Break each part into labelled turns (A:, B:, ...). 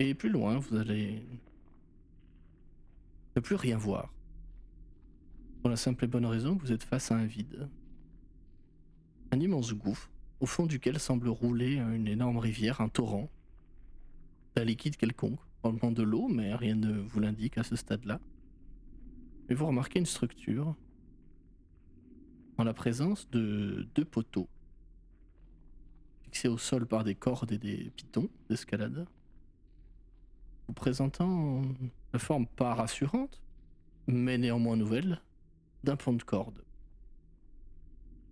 A: Et plus loin, vous allez ne plus rien voir. Pour la simple et bonne raison que vous êtes face à un vide. Un immense gouffre, au fond duquel semble rouler une énorme rivière, un torrent. Un liquide quelconque, probablement de l'eau, mais rien ne vous l'indique à ce stade-là. Et vous remarquez une structure en la présence de 2 poteaux, fixés au sol par des cordes et des pitons d'escalade, vous présentant la forme pas rassurante, mais néanmoins nouvelle, d'un pont de corde.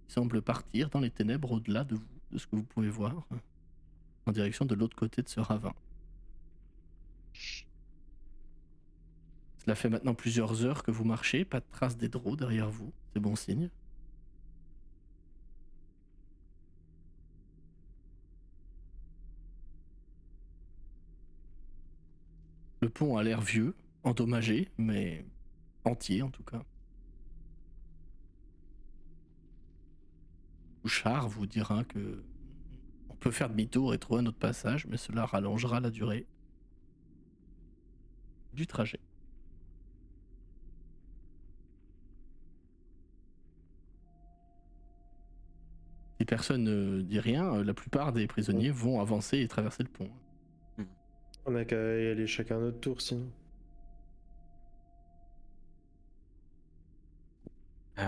A: Il semble partir dans les ténèbres au-delà de vous, de ce que vous pouvez voir, en direction de l'autre côté de ce ravin. Cela fait maintenant plusieurs heures que vous marchez, pas de trace d'Edro derrière vous, c'est bon signe. Le pont a l'air vieux, endommagé, mais entier en tout cas. Bouchard vous dira que on peut faire demi-tour et trouver un autre passage, mais cela rallongera la durée du trajet. Si personne ne dit rien, la plupart des prisonniers vont avancer et traverser le pont.
B: On a qu'à y aller chacun notre tour sinon.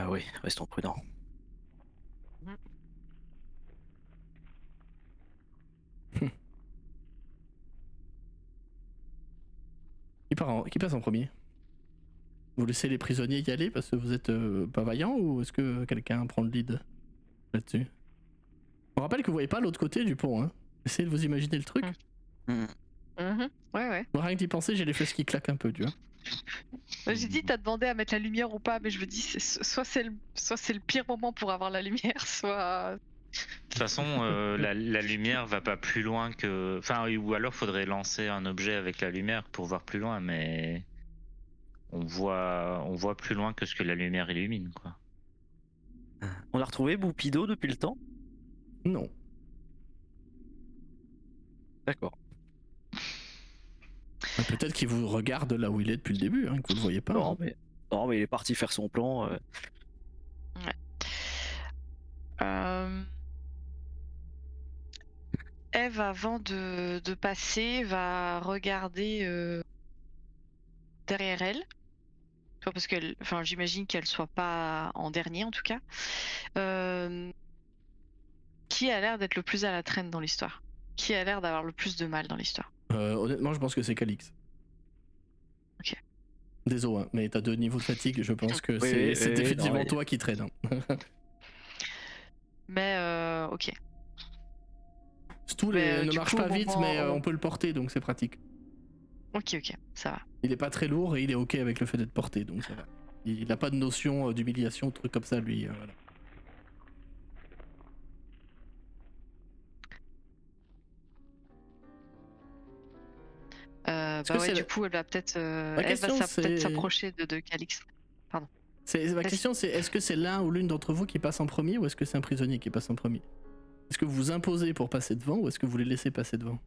C: Oui, restons prudents.
A: Qui passe en premier? Vous laissez les prisonniers y aller parce que vous êtes pas vaillant, ou est-ce que quelqu'un prend le lead là-dessus? On rappelle que vous voyez pas l'autre côté du pont, hein. Essayez de vous imaginer le truc.
D: Ouais.
A: Moi, rien que d'y penser, j'ai les fesses qui claquent un peu, tu vois.
D: J'ai dit, t'as demandé à mettre la lumière ou pas, mais je me dis, soit c'est le pire moment pour avoir la lumière, soit.
E: De toute façon, la lumière va pas plus loin que. Enfin, ou alors faudrait lancer un objet avec la lumière pour voir plus loin, mais on voit plus loin que ce que la lumière illumine, quoi.
C: On a retrouvé Boupido depuis le temps?
A: Non.
C: D'accord.
A: Peut-être qu'il vous regarde là où il est depuis le début, hein, que vous le voyez pas.
C: Non, mais il est parti faire son plan.
D: Ouais. Eve, avant de passer, va regarder derrière elle. Parce que, enfin, j'imagine qu'elle soit pas en dernier en tout cas. Qui a l'air d'être le plus à la traîne dans l'histoire? Qui a l'air d'avoir le plus de mal dans l'histoire?
A: Honnêtement, je pense que c'est Calix.
D: Ok.
A: Désolé, hein, mais t'as 2 niveaux de fatigue, je pense que c'est définitivement toi qui traîne. Hein.
D: Mais ok.
A: Stool ne marche pas vite, mais on peut le porter, donc c'est pratique.
D: Ok, ça va.
A: Il est pas très lourd et il est ok avec le fait d'être porté, donc ça va. Il a pas de notion d'humiliation, truc comme ça, lui. Voilà.
D: Du coup, elle va peut-être s'approcher de Calix. Pardon.
A: Ma question, c'est est-ce que c'est l'un ou l'une d'entre vous qui passe en premier, ou est-ce que c'est un prisonnier qui passe en premier? Est-ce que vous vous imposez pour passer devant, ou est-ce que vous les laissez passer devant?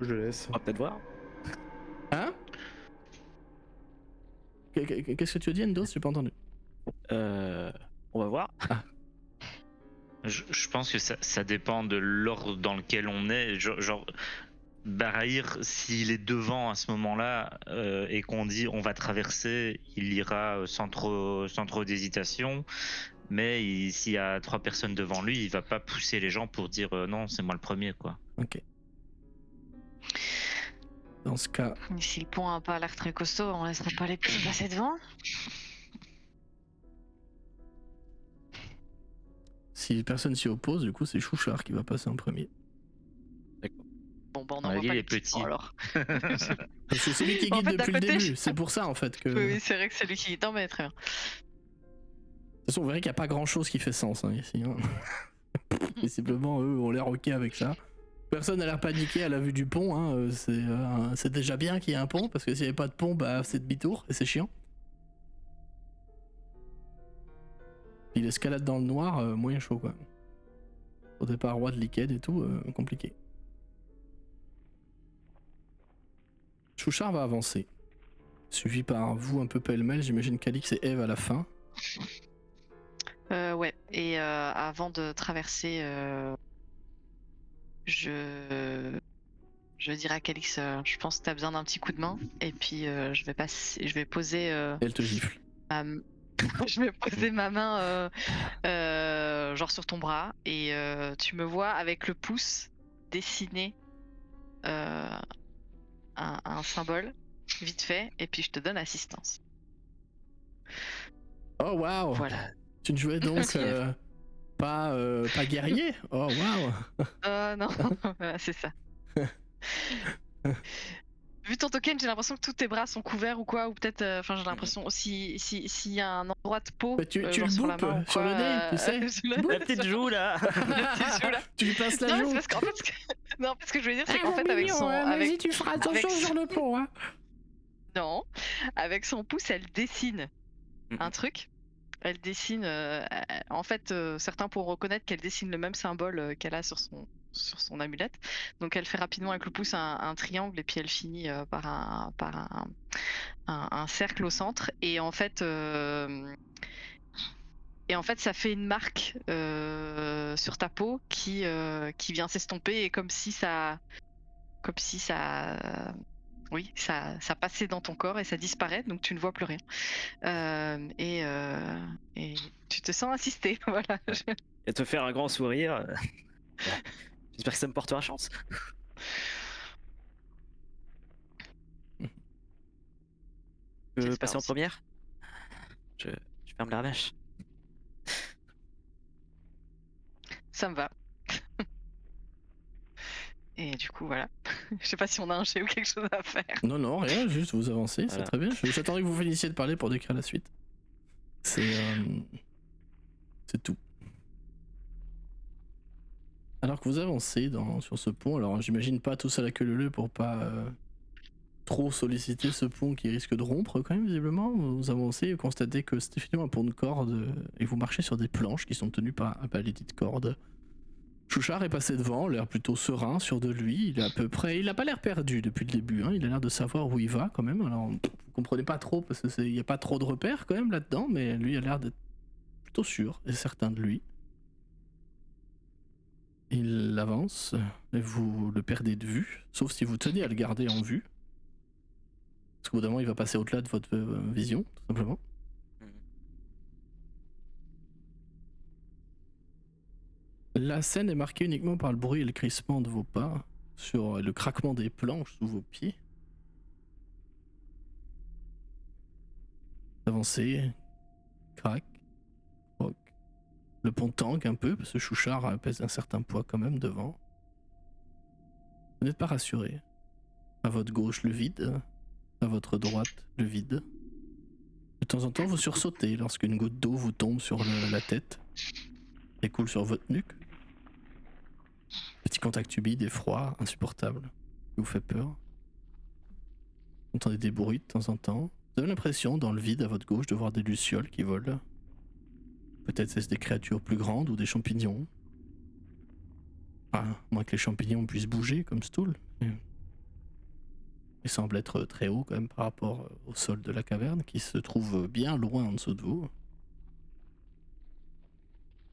B: Je laisse.
C: On va peut-être voir.
A: Hein? Qu'est-ce que tu as dit, Endos? J'ai pas entendu.
C: On va voir.
A: Ah.
E: Je pense que ça dépend de l'ordre dans lequel on est. Genre Barahir, s'il est devant à ce moment-là et qu'on dit on va traverser, il ira sans trop d'hésitation. Mais s'il y a 3 personnes devant lui, il va pas pousser les gens pour dire non, c'est moi le premier, quoi.
A: Ok. Dans ce cas.
D: Si le pont a pas l'air très costaud, on laissera pas les petits passer devant.
A: Si personne s'y oppose, du coup, c'est Chouchard qui va passer en premier.
C: D'accord.
D: Bon, on envoie pas les petits alors.
A: Parce que c'est lui qui guide depuis le début, c'est pour ça en fait que.
D: Oui, c'est vrai que c'est lui qui guide. Non, mais très bien.
A: De toute façon, on verrait qu'il n'y a pas grand chose qui fait sens hein, ici. Hein. Visiblement, eux ont l'air ok avec ça. Personne n'a l'air paniqué à la vue du pont, hein. C'est déjà bien qu'il y ait un pont, parce que s'il n'y avait pas de pont, bah c'est demi-tour, et c'est chiant. Puis l'escalade dans le noir, moyen chaud quoi. Sur des parois de liquide et tout, compliqué. Chouchard va avancer. Suivi par vous un peu pêle-mêle, j'imagine Calix et Eve à la fin.
D: Ouais, et avant de traverser, je dirais à Calix, je pense que t'as besoin d'un petit coup de main, et puis je vais poser
A: Elle te gifle.
D: je vais poser ma main genre sur ton bras, et tu me vois avec le pouce dessiner un symbole vite fait, et puis je te donne assistance.
A: Oh waouh!
D: Voilà.
A: Tu ne jouais donc
D: Merci,
A: pas guerrier? Oh waouh!
D: Non, voilà, c'est ça. Vu ton token, j'ai l'impression que tous tes bras sont couverts ou quoi, ou peut-être, enfin j'ai l'impression aussi s'il y a un endroit de peau,
A: Bah, tu
D: genre
A: le
D: sur la
A: boupes
D: main ou
A: sur le
D: quoi,
A: nez, tu sais.
C: La petite joue là.
D: La petite joue, là.
A: Tu lui passes la
D: Non,
A: joue.
D: c'est parce qu'en fait, non, parce que je veux dire, c'est qu'en
A: mon
D: fait avec
A: mignon,
D: son,
A: hein,
D: avec
A: vas-y, tu feras attention
D: avec-
A: sur le pont, hein.
D: non, avec son pouce, elle dessine un truc. Elle dessine, en fait, certains pourront reconnaître qu'elle dessine le même symbole qu'elle a sur son amulette. Donc elle fait rapidement avec le pouce un triangle, et puis elle finit par un cercle au centre. Et en fait, ça fait une marque sur ta peau qui vient s'estomper, et comme si ça, oui, ça passait dans ton corps et ça disparaît, donc tu ne vois plus rien. Et tu te sens assisté, voilà.
C: Et te faire un grand sourire. J'espère que ça me portera chance. Je veux
D: J'espère
C: passer en
D: aussi.
C: première. Je ferme la ravache.
D: Ça me va. Et du coup, voilà. Je sais pas si on a un jet ou quelque chose à faire.
A: Non, rien, juste vous avancez, c'est
C: Voilà.
A: très bien. J'attendais que vous finissiez de parler pour décrire la suite. C'est tout. Alors que vous avancez sur ce pont, alors j'imagine pas tous à la queue leu pour pas trop solliciter ce pont qui risque de rompre quand même visiblement. Vous avancez et vous constatez que c'est effectivement un pont de corde et vous marchez sur des planches qui sont tenues par les dites cordes. Chouchard est passé devant, l'air plutôt serein, sûr de lui. Il est à peu près, il a pas l'air perdu depuis le début, hein. Il a l'air de savoir où il va quand même. Alors vous comprenez pas trop parce que il y a pas trop de repères quand même là-dedans, mais lui a l'air d'être plutôt sûr et certain de lui. Il avance et vous le perdez de vue, sauf si vous tenez à le garder en vue. Parce qu'au bout d'un moment, il va passer au-delà de votre vision, tout simplement. La scène est marquée uniquement par le bruit et le crissement de vos pas, sur le craquement des planches sous vos pieds. Avancez, crac, croc. Le pont tangue un peu, parce que Chouchard pèse un certain poids quand même devant. Vous n'êtes pas rassuré. À votre gauche, le vide. À votre droite, le vide. De temps en temps, vous sursautez lorsqu'une goutte d'eau vous tombe sur la tête et coule sur votre nuque. Petit contact humide et froid, insupportable, qui vous fait peur. Vous entendez des bruits de temps en temps. Vous avez l'impression, dans le vide à votre gauche, de voir des lucioles qui volent. Peut-être est-ce des créatures plus grandes ou des champignons. Enfin, moins que les champignons puissent bouger comme Stool. Il semble être très haut quand même par rapport au sol de la caverne qui se trouve bien loin en dessous de vous.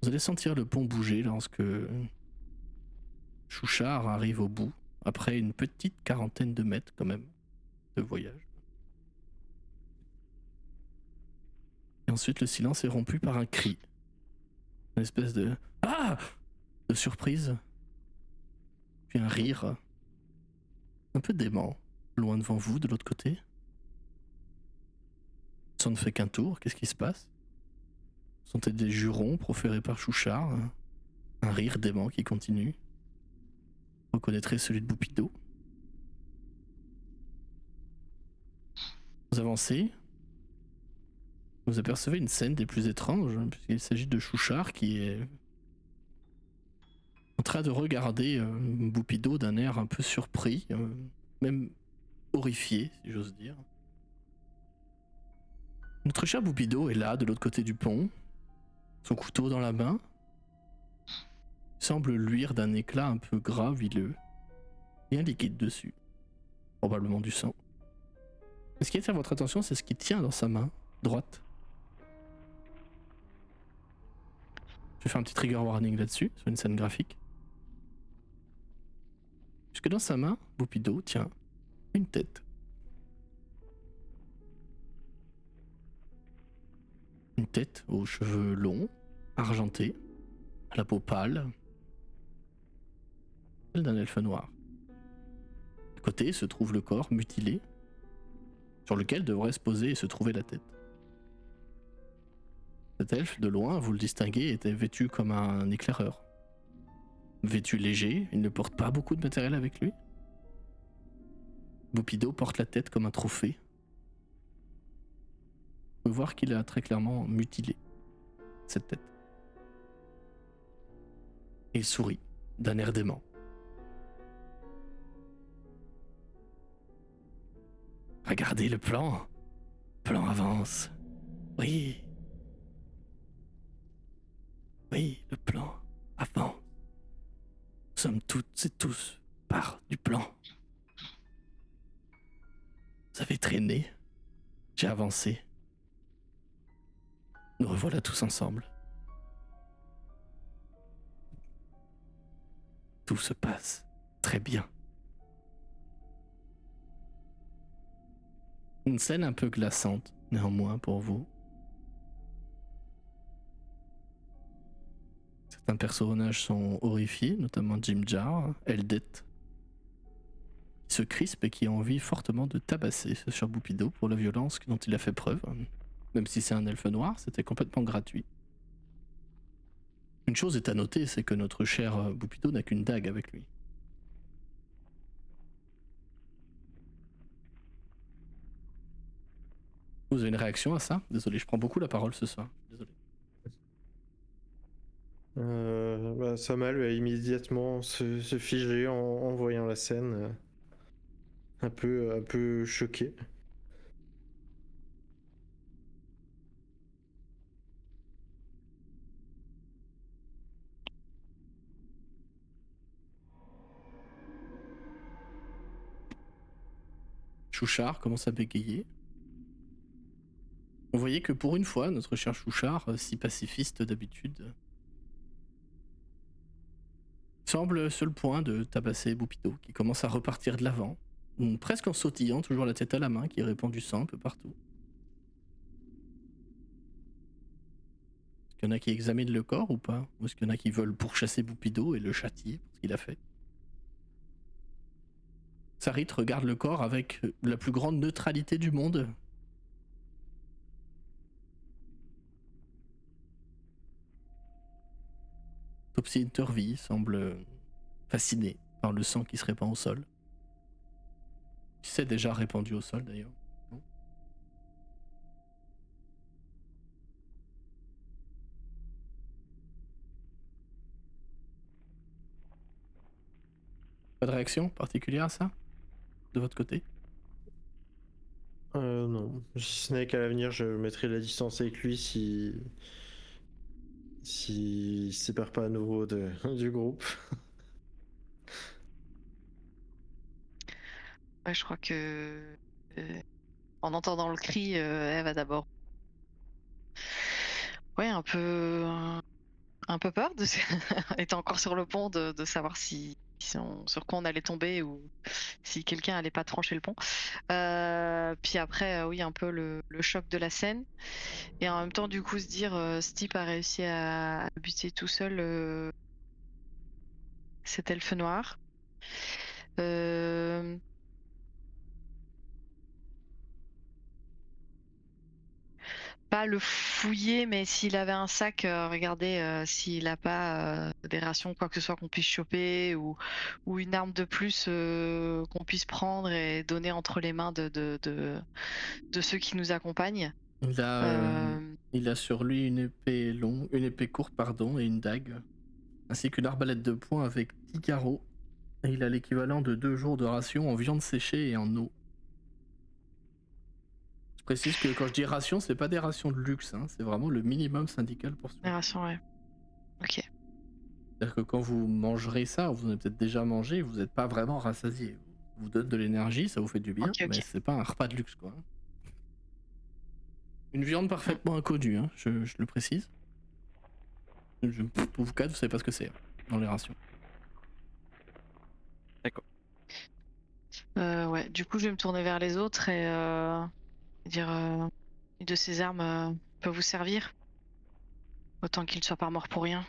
A: Vous allez sentir le pont bouger lorsque Chouchard arrive au bout, après une petite quarantaine de mètres quand même de voyage. Et ensuite le silence est rompu par un cri. Une espèce de « Ah !» de surprise. Puis un rire. Un peu dément. Loin devant vous, de l'autre côté. Ça ne fait qu'un tour, qu'est-ce qui se passe? Vous sentez des jurons proférés par Chouchard, un rire dément qui continue. Vous reconnaîtrez celui de Boupido. Vous avancez. Vous apercevez une scène des plus étranges, puisqu'il s'agit de Chouchard qui est en train de regarder Boupido d'un air un peu surpris, même horrifié, si j'ose dire. Notre cher Boupido est là, de l'autre côté du pont, son couteau dans la main. Il semble luire d'un éclat un peu gras, huileux. Il y a un liquide dessus. Probablement du sang. Mais ce qui attire votre attention, c'est ce qu'il tient dans sa main droite. Je vais faire un petit trigger warning là-dessus, sur une scène graphique. Puisque dans sa main, Boupido tient une tête. Une tête aux cheveux longs, argentés, à la peau pâle, celle d'un elfe noir. À côté se trouve le corps mutilé, sur lequel devrait se poser et se trouver la tête. Cet elfe, de loin, vous le distinguez, était vêtu comme un éclaireur. Vêtu léger, il ne porte pas beaucoup de matériel avec lui. Boupido porte la tête comme un trophée. On peut voir qu'il a très clairement mutilé cette tête. Et il sourit d'un air dément. Regardez le plan. Le plan avance. Oui. Oui, le plan avance. Nous sommes toutes et tous part du plan. Vous avez traîné. J'ai avancé. Nous revoilà tous ensemble. Tout se passe très bien. Une scène un peu glaçante, néanmoins, pour vous. Certains personnages sont horrifiés, notamment Jim Jar, Eldet, qui se crispe et qui a envie fortement de tabasser ce cher Boupido pour la violence dont il a fait preuve. Même si c'est un elfe noir, c'était complètement gratuit. Une chose est à noter, c'est que notre cher Boupido n'a qu'une dague avec lui. Vous avez une réaction à ça? Désolé, je prends beaucoup la parole ce soir. Désolé.
B: Samal va immédiatement se figer en voyant la scène, un peu choqué.
A: Chouchard commence à bégayer. Vous voyez que pour une fois, notre cher Chouchard, si pacifiste d'habitude, semble sur le point de tabasser Boupido, qui commence à repartir de l'avant, presque en sautillant, toujours la tête à la main, qui répand du sang un peu partout. Est-ce qu'il y en a qui examinent le corps ou pas? Ou est-ce qu'il y en a qui veulent pourchasser Boupido et le châtier pour ce qu'il a fait? Sarit regarde le corps avec la plus grande neutralité du monde. Topsy Turvy semble fasciné par le sang qui se répand au sol. Qui s'est déjà répandu au sol d'ailleurs. Pas de réaction particulière à ça? De votre côté?
B: Non. Si ce n'est qu'à l'avenir, je mettrai la distance avec lui si il se sépare pas à nouveau du groupe.
D: Ouais, je crois que en entendant le cri, elle va d'abord. Ouais, un peu peur de étant encore sur le pont de savoir sur quoi on allait tomber ou si quelqu'un allait pas trancher le pont. Puis après, oui, un peu le choc de la scène. Et en même temps, du coup, se dire, ce type a réussi à buter tout seul cet elfe noir. Pas le fouiller, mais s'il avait un sac, regarder s'il a pas des rations, quoi que ce soit qu'on puisse choper ou une arme de plus qu'on puisse prendre et donner entre les mains de ceux qui nous accompagnent.
A: Il a sur lui une épée courte, pardon, et une dague. ainsi qu'une arbalète de poing avec 10 carreaux. Et il a l'équivalent de 2 jours de ration en viande séchée et en eau. Je précise que quand je dis ration, c'est pas des rations de luxe, hein, c'est vraiment le minimum syndical pour survivre.
D: Narration, ouais. Ok.
A: C'est-à-dire que quand vous mangerez ça, vous en avez peut-être déjà mangé, vous n'êtes pas vraiment rassasié. Vous donne de l'énergie, ça vous fait du bien,
D: Ok, ok.
A: mais c'est pas un repas de luxe, quoi. Une viande parfaitement inconnue, hein, je le précise. Pour vous quatre, vous savez pas ce que c'est, hein, dans les rations.
D: Ouais, du coup, je vais me tourner vers les autres et dire une de ces armes peut vous servir. Autant qu'il ne soit pas mort pour rien.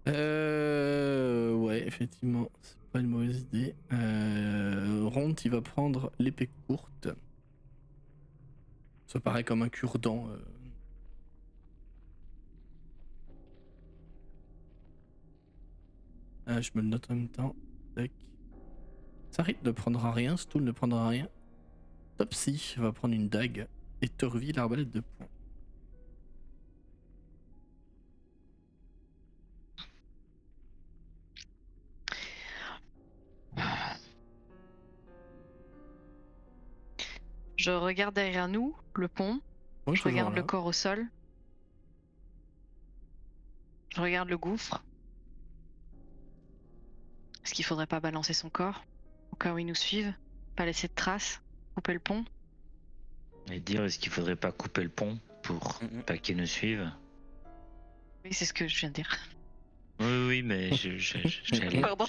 A: Ouais, effectivement, c'est pas une mauvaise idée. Ront, il va prendre l'épée courte. Ça paraît comme un cure-dent. Je me le note en même temps. Tac. Sarit ne prendra rien, Stool ne prendra rien. Topsy va prendre une dague et Torvi l'arbalète de poing.
D: Je regarde derrière nous, le pont.
A: Ouais,
D: Je regarde le
A: là.
D: corps au sol. Je regarde le gouffre. Est-ce qu'il faudrait pas balancer son corps au cas où ils nous suivent? Pas laisser de traces? Couper le pont?
E: Et dire est-ce qu'il faudrait pas couper le pont pour pas qu'ils nous suivent?
D: Oui, c'est ce que je viens de dire.
E: Oui, mais j'allais.
D: Pardon.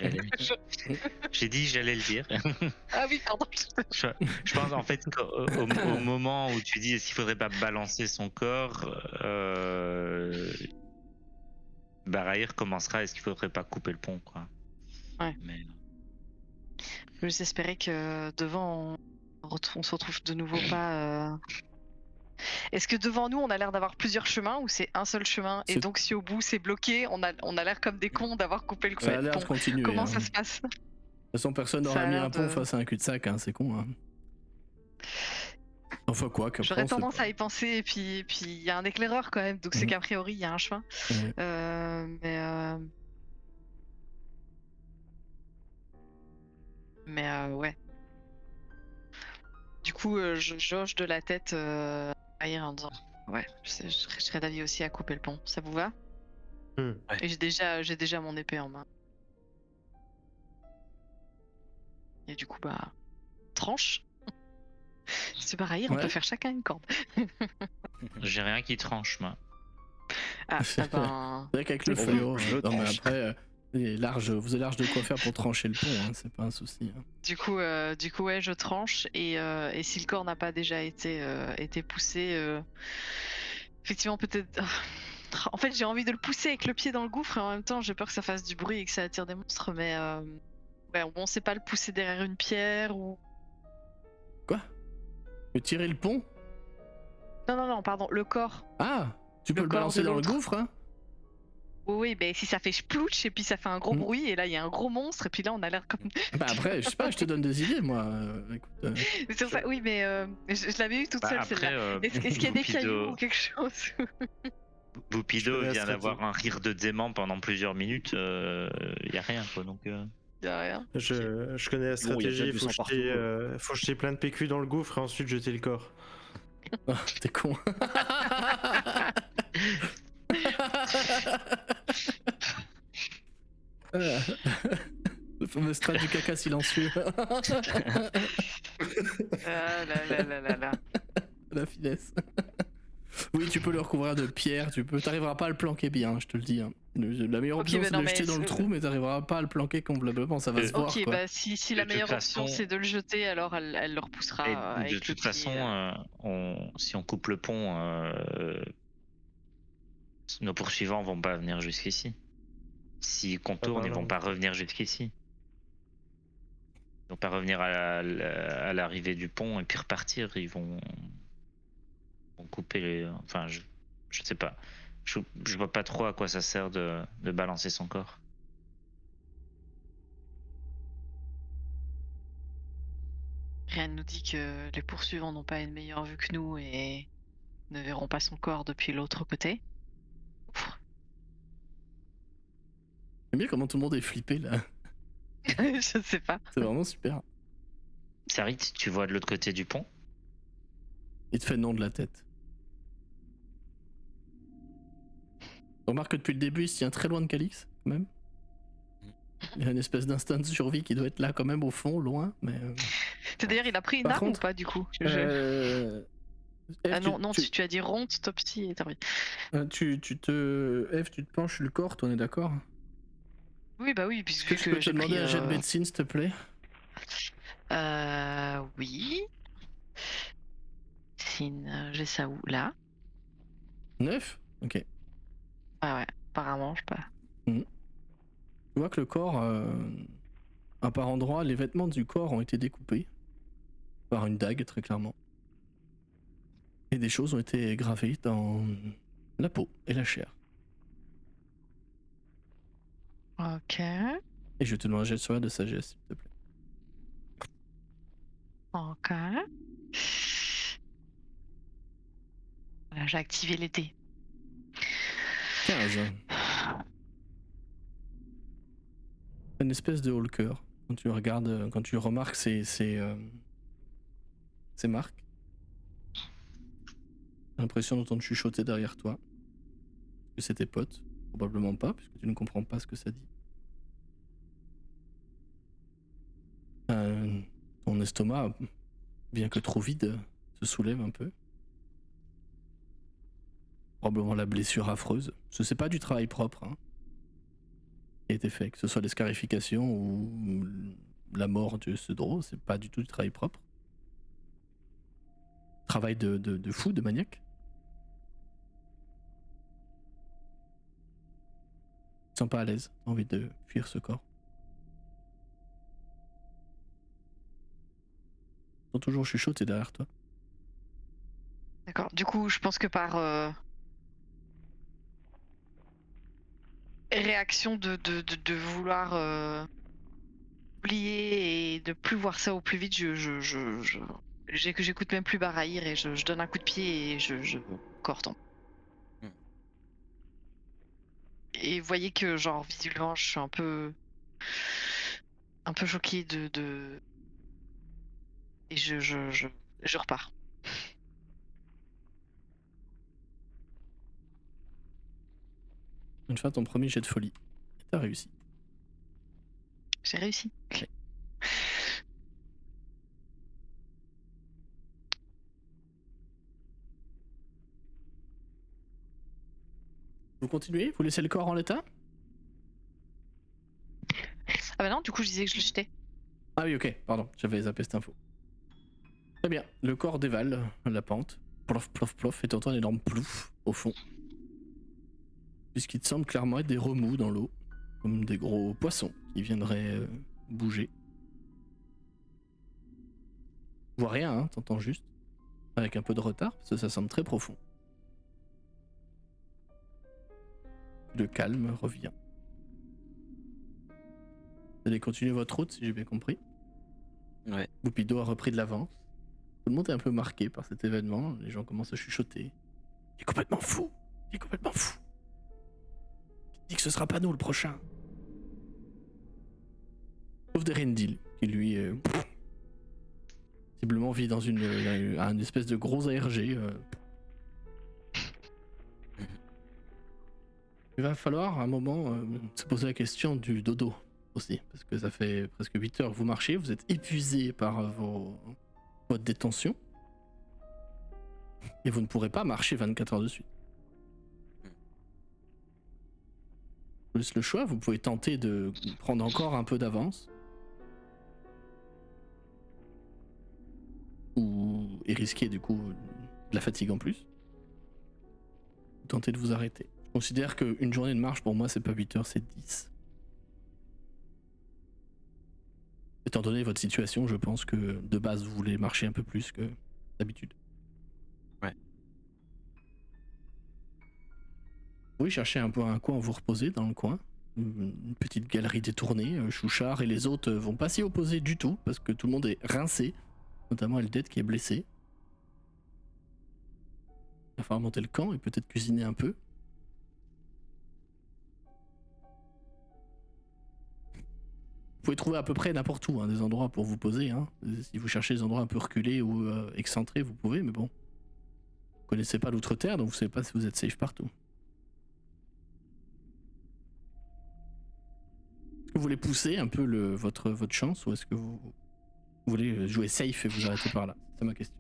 E: J'ai dit j'allais le dire.
D: Ah oui, pardon.
E: Je pense en fait qu'au moment où tu dis est-ce qu'il faudrait pas balancer son corps, Barahir commencera est-ce qu'il faudrait pas couper le pont, quoi.
D: Ouais.
E: Mais...
D: J'ose espérer que devant on se retrouve de nouveau pas. Est-ce que devant nous on a l'air d'avoir plusieurs chemins ou c'est un seul chemin et
A: C'est-
D: donc si au bout c'est bloqué, on a l'air comme des cons d'avoir coupé le
A: Ça a l'air
D: pont.
A: de continuer.
D: Comment
A: hein.
D: ça se passe?
A: De toute façon, personne
D: Ça a
A: n'aurait mis
D: l'air
A: un pont
D: de-
A: face à un cul-de-sac, hein, c'est con. Hein. Enfin quoi, qu'après,
D: J'aurais
A: on sait
D: tendance
A: pas.
D: à y penser et puis il y a un éclaireur quand même, donc c'est
A: Mhm.
D: qu'a priori il y a un chemin.
A: Ouais.
D: Ouais. Du coup, je jauge de la tête Aïr en disant ouais, je serais d'avis aussi à couper le pont. Ça vous va?
B: Hmm.
D: Et j'ai déjà mon épée en main. Et du coup, bah, tranche. C'est pareil, on
A: Ouais.
D: peut faire chacun une corde.
E: J'ai rien qui tranche, moi.
D: Ah, ben,
A: C'est vrai qu'avec le
C: Je
A: fléau, non mais
C: tranche.
A: après, vous avez large de quoi faire pour trancher le pont, hein, c'est pas un souci. Hein.
D: du coup, ouais, je tranche et si le corps n'a pas déjà été poussé, effectivement peut-être. En fait, j'ai envie de le pousser avec le pied dans le gouffre et en même temps, j'ai peur que ça fasse du bruit et que ça attire des monstres, mais ouais, on sait pas le pousser derrière une pierre ou.
A: Quoi? Tu veux tirer le pont?
D: Non, pardon, le corps.
A: Ah! Tu peux
D: Le
A: le
D: corps
A: balancer
D: de
A: dans le
D: l'autre.
A: gouffre, hein?
D: Oui, ben si ça fait splouch et puis ça fait un gros
A: Mm.
D: bruit et là il y a un gros monstre et puis là on a l'air comme.
A: Bah après, je sais pas, je te donne des idées, moi. Écoute,
D: C'est pour ça, oui, mais je l'avais eu toute
E: Bah,
D: seule
E: après,
D: celle-là. Est-ce qu'il y a des cailloux ou quelque chose?
B: Je
E: Boupido
B: connais la
E: vient d'avoir
B: stratégie.
E: un rire de dément pendant plusieurs minutes, y a rien, quoi, donc...
D: Y a rien.
B: Je connais la
C: Bon, il y a déjà
B: stratégie,
C: du
B: faut
C: sang
B: jeter,
C: partout.
B: faut jeter plein de PQ dans le gouffre et ensuite jeter le corps.
A: oh, t'es con. Le fameux strat du caca silencieux.
D: Ah là.
A: La finesse. Oui, tu peux le recouvrir de pierre, t'arriveras pas à le planquer bien, je te le dis. Hein. La meilleure
D: Ok,
A: option
D: mais
A: c'est
D: non,
A: de le
D: mais
A: jeter dans le
D: c'est-
A: trou, mais t'arriveras pas à le planquer convenablement, ça va se voir
D: Ok,
A: quoi.
D: bah si la
E: De toute
D: meilleure option
E: façon-
D: c'est de le jeter, alors elle le repoussera
E: Et
D: avec
E: de
D: le
E: toute
D: pied,
E: façon, si on coupe le pont, nos poursuivants vont pas venir jusqu'ici. S'ils contournent, ils
B: là.
E: vont pas revenir jusqu'ici. Ils vont pas revenir à l'arrivée du pont et puis repartir. Ils vont couper les... Enfin, je sais pas. Je vois pas trop à quoi ça sert de balancer son corps.
D: Rien ne nous dit que les poursuivants n'ont pas une meilleure vue que nous et ne verront pas son corps depuis l'autre côté.
A: J'aime bien comment tout le monde est flippé là.
D: Je sais pas.
A: C'est vraiment super.
E: Sarit, tu vois de l'autre côté du pont?
A: Il te fait non de la tête. On remarque que depuis le début, il se tient très loin de Calix, quand même. Il y a une espèce d'instinct de survie qui doit être là quand même au fond, loin, mais...
D: C'est-à-dire, il a pris une
A: Par
D: arme
A: contre,
D: ou pas du coup?
A: Eve,
D: Ah non, non, tu as dit ronde, Topsy et Terry.
A: Eve, tu te penches sur le corps, toi, on est d'accord?
D: Oui, bah oui,
A: Est-ce
D: puisque
A: que je peux te
D: j'ai
A: demander
D: pris.
A: un jet de médecine, s'il te plaît?
D: Oui. J'ai ça où? Là?
A: 9? Ok.
D: Ah ouais, apparemment, je sais pas.
A: Tu vois que le corps, par endroits, les vêtements du corps ont été découpés par une dague, très clairement. Et des choses ont été gravées dans la peau et la chair.
D: Ok.
A: Et je te demande un jet de sauvegarde de sagesse, s'il te plaît.
D: Ok. Voilà, j'ai activé les dés.
A: 15. Une espèce de Hulker. Quand tu regardes, quand tu remarques ces marques, t'as l'impression d'entendre chuchoter derrière toi. Que c'est tes potes. Probablement pas, puisque tu ne comprends pas ce que ça dit. Ton estomac, bien que trop vide, se soulève un peu. Probablement la blessure affreuse. Ce c'est pas du travail propre, hein, qui a été fait. Que ce soit les scarifications ou la mort de ce drôle, c'est pas du tout du travail propre. Travail de fou, de maniaque. Tu te sens pas à l'aise, t'as envie de fuir ce corps. Ils sont toujours chuchotés derrière toi.
D: D'accord. Du coup, je pense que par réaction de vouloir oublier et de plus voir ça au plus vite, j'écoute même plus Barahir et je donne un coup de pied et je corte.
F: Hmm.
D: Et vous voyez que genre visuellement, je suis un peu choqué et je repars.
A: Une fois ton premier jet de folie. Et t'as réussi.
D: J'ai réussi.
A: Ouais. Vous continuez? Vous laissez le corps en l'état?
D: Ah bah non, du coup, je disais que je le jetais.
A: Ah oui, ok, pardon, j'avais zappé cette info. Très bien, le corps dévale la pente. Plof, plof, plof, et t'entends un énorme plouf au fond. Puisqu'il te semble clairement être des remous dans l'eau, comme des gros poissons qui viendraient bouger. Tu vois rien, hein, t'entends juste. Avec un peu de retard, parce que ça semble très profond. Le calme revient. Vous allez continuer votre route, si j'ai bien compris.
F: Ouais.
A: Boupido a repris de l'avance. Tout le monde est un peu marqué par cet événement. Les gens commencent à chuchoter. Il est complètement fou. Il est complètement fou. Il dit que ce sera pas nous le prochain. Sauf Derendil, qui lui visiblement vit dans une espèce de gros ARG. Il va falloir à un moment se poser la question du dodo aussi, parce que ça fait presque 8 heures que vous marchez, vous êtes épuisé par votre détention, et vous ne pourrez pas marcher 24 heures de suite. Je vous laisse le choix, vous pouvez tenter de prendre encore un peu d'avance, et risquer du coup de la fatigue en plus, ou tenter de vous arrêter. Je considère qu'une journée de marche pour moi c'est pas 8 heures, c'est 10. Étant donné votre situation, je pense que de base vous voulez marcher un peu plus que d'habitude.
F: Ouais.
A: Oui, cherchez un coin où vous reposer dans le coin. Une petite galerie détournée. Chouchard et les autres vont pas s'y opposer du tout parce que tout le monde est rincé, notamment Eldet qui est blessé. Il va falloir monter le camp et peut-être cuisiner un peu. pouvez trouver à peu près n'importe où des endroits pour vous poser. Si vous cherchez des endroits un peu reculés ou excentrés, vous pouvez, mais bon. Vous connaissez pas l'outre-terre, donc vous savez pas si vous êtes safe partout. Est-ce que vous voulez pousser un peu votre chance ou est-ce que vous voulez jouer safe et vous arrêter par là? C'est ma question.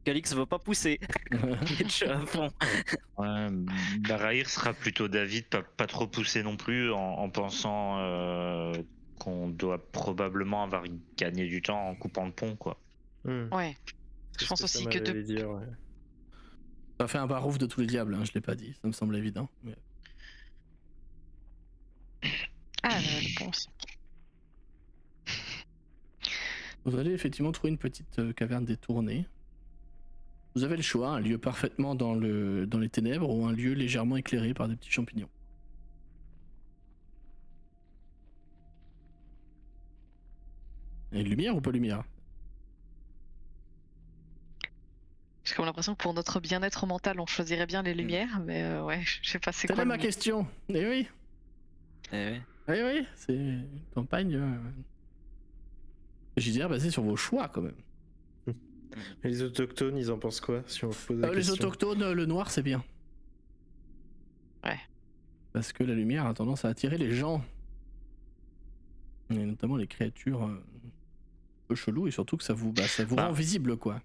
C: Calix veut pas pousser. Je suis à fond.
E: Ouais, Barahir sera plutôt David, pas trop poussé non plus, en pensant qu'on doit probablement avoir gagné du temps en coupant le pont, quoi.
D: Ouais. Je pense aussi que de...
B: Dire, ouais.
A: Ça fait un barouf de tous les diables, je l'ai pas dit, ça me semble évident. Mais...
D: Ah, je pense.
A: Vous allez effectivement trouver une petite caverne détournée. Vous avez le choix, un lieu parfaitement dans les ténèbres ou un lieu légèrement éclairé par des petits champignons. Et lumière ou pas lumière?
D: J'ai comme l'impression que pour notre bien-être mental, on choisirait bien les lumières, mais ouais, je sais pas c'est quoi.
A: C'est là
D: le
A: ma
D: mieux.
A: question. Eh oui,
F: Eh
A: oui, c'est une campagne judiciaire basée sur vos choix quand même.
B: Et les autochtones, ils en pensent quoi si on se pose la
A: Les
B: question?
A: autochtones, le noir c'est bien.
D: Ouais.
A: Parce que la lumière a tendance à attirer les gens. Et notamment les créatures un peu cheloues et surtout que ça vous rend visible quoi.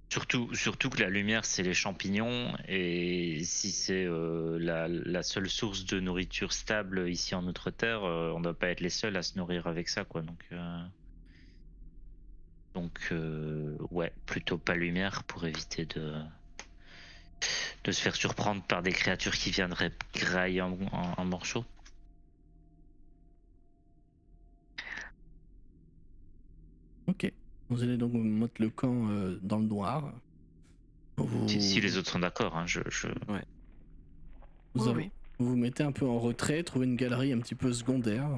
E: Surtout que la lumière, c'est les champignons, et si c'est la seule source de nourriture stable ici en Outre-Terre, on ne doit pas être les seuls à se nourrir avec ça, quoi. Donc ouais, plutôt pas lumière pour éviter de se faire surprendre par des créatures qui viendraient grailler en morceaux.
A: Ok. Vous allez donc mettre le camp dans le noir.
E: Si les autres sont d'accord,
F: Ouais.
A: Vous
D: Oui.
A: vous mettez un peu en retrait, trouvez une galerie un petit peu secondaire.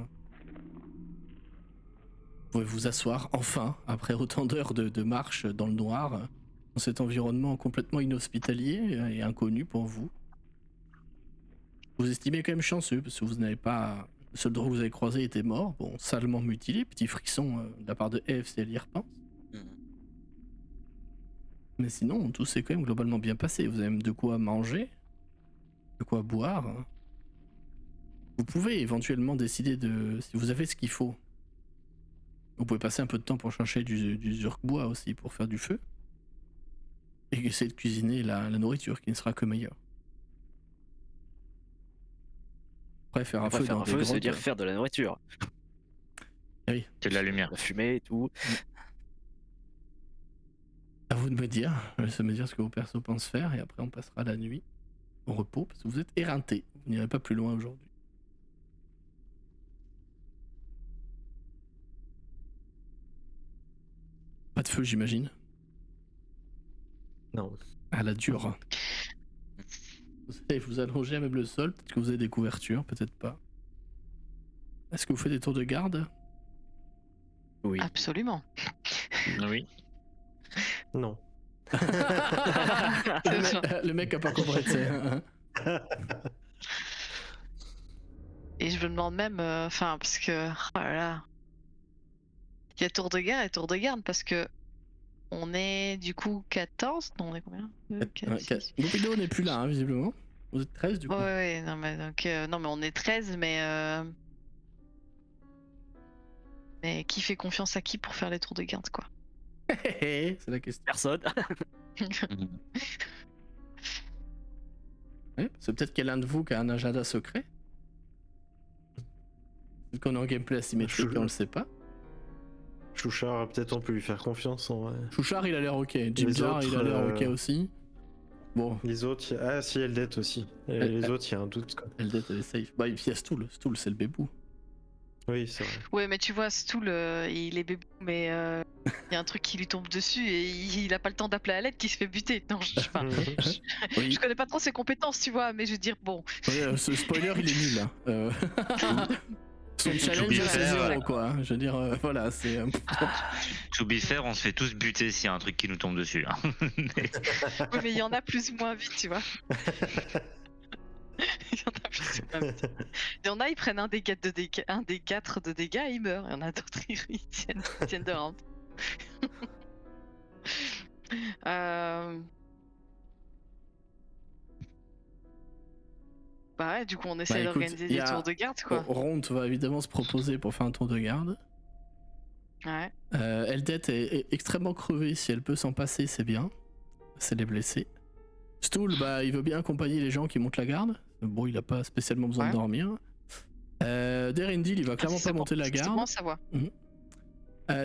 A: Vous pouvez vous asseoir enfin, après autant d'heures de marche dans le noir, dans cet environnement complètement inhospitalier et inconnu pour vous. Vous estimez quand même chanceux, parce que vous n'avez pas... Le seul drôle que vous avez croisé était mort, bon, salement mutilé, petit frisson de la part de Eve si elle y repense. Mais sinon, tout s'est quand même globalement bien passé. Vous avez même de quoi manger, de quoi boire. Vous pouvez éventuellement décider de... Si vous avez ce qu'il faut, vous pouvez passer un peu de temps pour chercher du zurk-bois aussi pour faire du feu. Et essayer de cuisiner la nourriture qui ne sera que meilleure. Après, faire un feu dans des
C: ça veut
A: grottes...
C: dire faire de la nourriture.
A: Ah oui.
E: c'est de la lumière.
C: La fumée et tout.
A: À vous de me dire, laissez me dire ce que vos persos pensent faire et après on passera la nuit au repos parce que vous êtes éreintés. Vous n'irez pas plus loin aujourd'hui. Pas de feu, j'imagine.
B: Non.
A: À la dure. Vous allez vous allonger à même le sol, peut-être que vous avez des couvertures, peut-être pas. Est-ce que vous faites des tours de garde?
C: Oui.
D: Absolument.
E: Oui.
B: Non.
A: Le mec a pas compris, tu sais.
D: Et je me demande même, parce que, oh là là, il y a tour de garde et tour de garde parce que on est du coup 14, non on est combien? 6.
A: Goupido n'est plus là, visiblement. Vous êtes 13 du coup.
D: Ouais, non mais donc, non mais on est 13, mais qui fait confiance à qui pour faire les tours de garde quoi?
A: C'est la question.
C: Personne.
A: Ouais, c'est peut-être qu'il y a l'un de vous qui a un agenda secret. Peut-être qu'on est en gameplay asymétrique et on le sait pas.
B: Chouchard, peut-être on peut lui faire confiance en vrai.
A: Chouchard il a l'air ok, Jim
B: Les
A: Jar il a
B: autres,
A: l'air ok aussi. Bon,
B: Les autres, ah si, Eldet aussi. Et les autres, il y a un doute quoi.
A: Eldet elle est safe. Bah, il y a Stool c'est le bébou.
B: Oui, c'est vrai.
D: Ouais, mais tu vois, Stool, il est bébé, mais il y a un truc qui lui tombe dessus et il a pas le temps d'appeler à l'aide qui se fait buter. Non,
A: Oui.
D: je connais pas trop ses compétences, tu vois, mais je veux dire, bon.
A: Ouais, ce spoiler il est nul. Son challenge
E: be
A: c'est
E: fair,
A: 0 quoi. Je veux dire, voilà, c'est.
E: To be fair, on se fait tous buter s'il y a un truc qui nous tombe dessus.
D: Ouais, mais il y en a plus ou moins vite, tu vois. y en a plus en même temps. Il y en a, ils prennent un des 4 de dégâts et ils meurent. Il y en a d'autres, ils tiennent de round. Bah ouais, du coup, on essaie
A: écoute,
D: d'organiser
A: il y
D: des
A: a-
D: tours de garde, quoi.
A: Ront va évidemment se proposer pour faire un tour de garde.
D: Ouais.
A: Eldet est extrêmement crevée, si elle peut s'en passer, c'est bien. C'est les blessés. Stool, bah, il veut bien accompagner les gens qui montent la garde. Bon, il a pas spécialement besoin de
D: Ouais.
A: dormir. Derendil, il va clairement pas monter la
D: C'est
A: garde.
D: bon, ça va.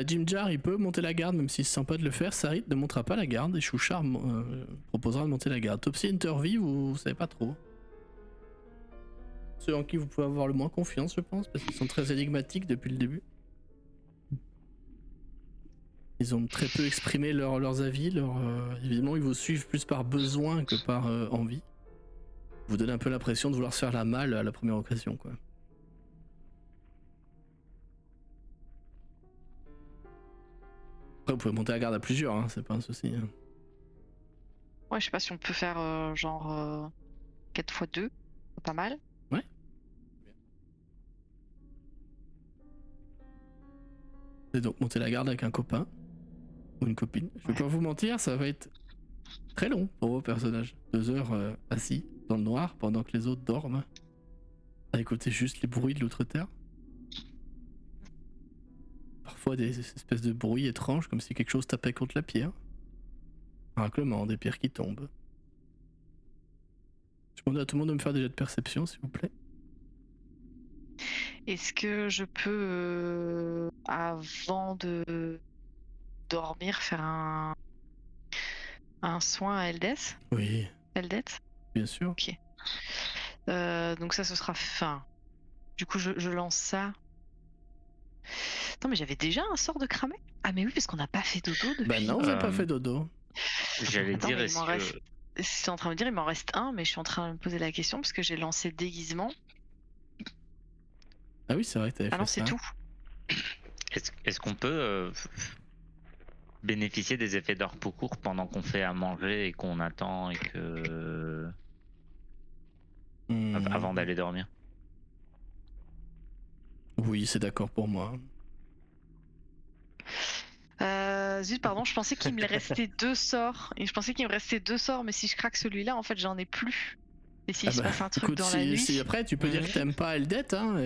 A: Jimjar, il peut monter la garde, même s'il se sent pas de le faire. Sarit ne montera pas la garde et Chouchard proposera de monter la garde. Topsy Interview, vous savez pas trop. Ceux en qui vous pouvez avoir le moins confiance, je pense, parce qu'ils sont très énigmatiques depuis le début. Ils ont très peu exprimé leurs avis. Évidemment, ils vous suivent plus par besoin que par envie. Vous donnez un peu l'impression de vouloir se faire la malle à la première occasion, quoi. Après, vous pouvez monter la garde à plusieurs, hein, c'est pas un souci. Hein.
D: Ouais, je sais pas si on peut faire genre 4 x 2. Pas mal.
A: Et donc monter la garde avec un copain ou une copine. Je vais pas vous mentir, ça va être très long pour vos personnages. 2 heures assis dans le noir pendant que les autres dorment, à écouter juste les bruits de l'outre-terre. Parfois des espèces de bruits étranges, comme si quelque chose tapait contre la pierre. Un raclement, des pierres qui tombent. Je demande à tout le monde de me faire des jets de perception, s'il vous plaît.
D: Est-ce que je peux, avant de dormir, faire un soin à Eldet?
A: Oui, bien sûr.
D: Donc ça, ce sera fin. Du coup, je lance ça. Non, mais j'avais déjà un sort de cramé. Ah, mais oui, parce qu'on n'a pas fait dodo depuis.
A: Bah non, vous avez pas fait dodo.
E: J'allais
D: Attends,
E: dire,
D: mais
E: est-ce
D: il m'en
E: que...
D: reste- Je suis en train de me dire, il m'en reste un, mais je suis en train de me poser la question parce que j'ai lancé le déguisement.
A: Ah oui, c'est vrai que t'avais
D: Ah
A: fait
D: non, c'est
A: ça.
D: tout.
E: Est-ce qu'on peut bénéficier des effets d'heure pour court pendant qu'on fait à manger et qu'on attend et que... avant d'aller dormir?
A: Oui, c'est d'accord pour moi.
D: Zut, pardon, je pensais qu'il me restait 2 sorts. Et je pensais qu'il me restait 2 sorts, mais si je craque celui-là, en fait, j'en ai plus. Et s'il se passe un truc
A: écoute,
D: dans la nuit.
A: si après tu peux dire que t'aimes pas Eldet, hein,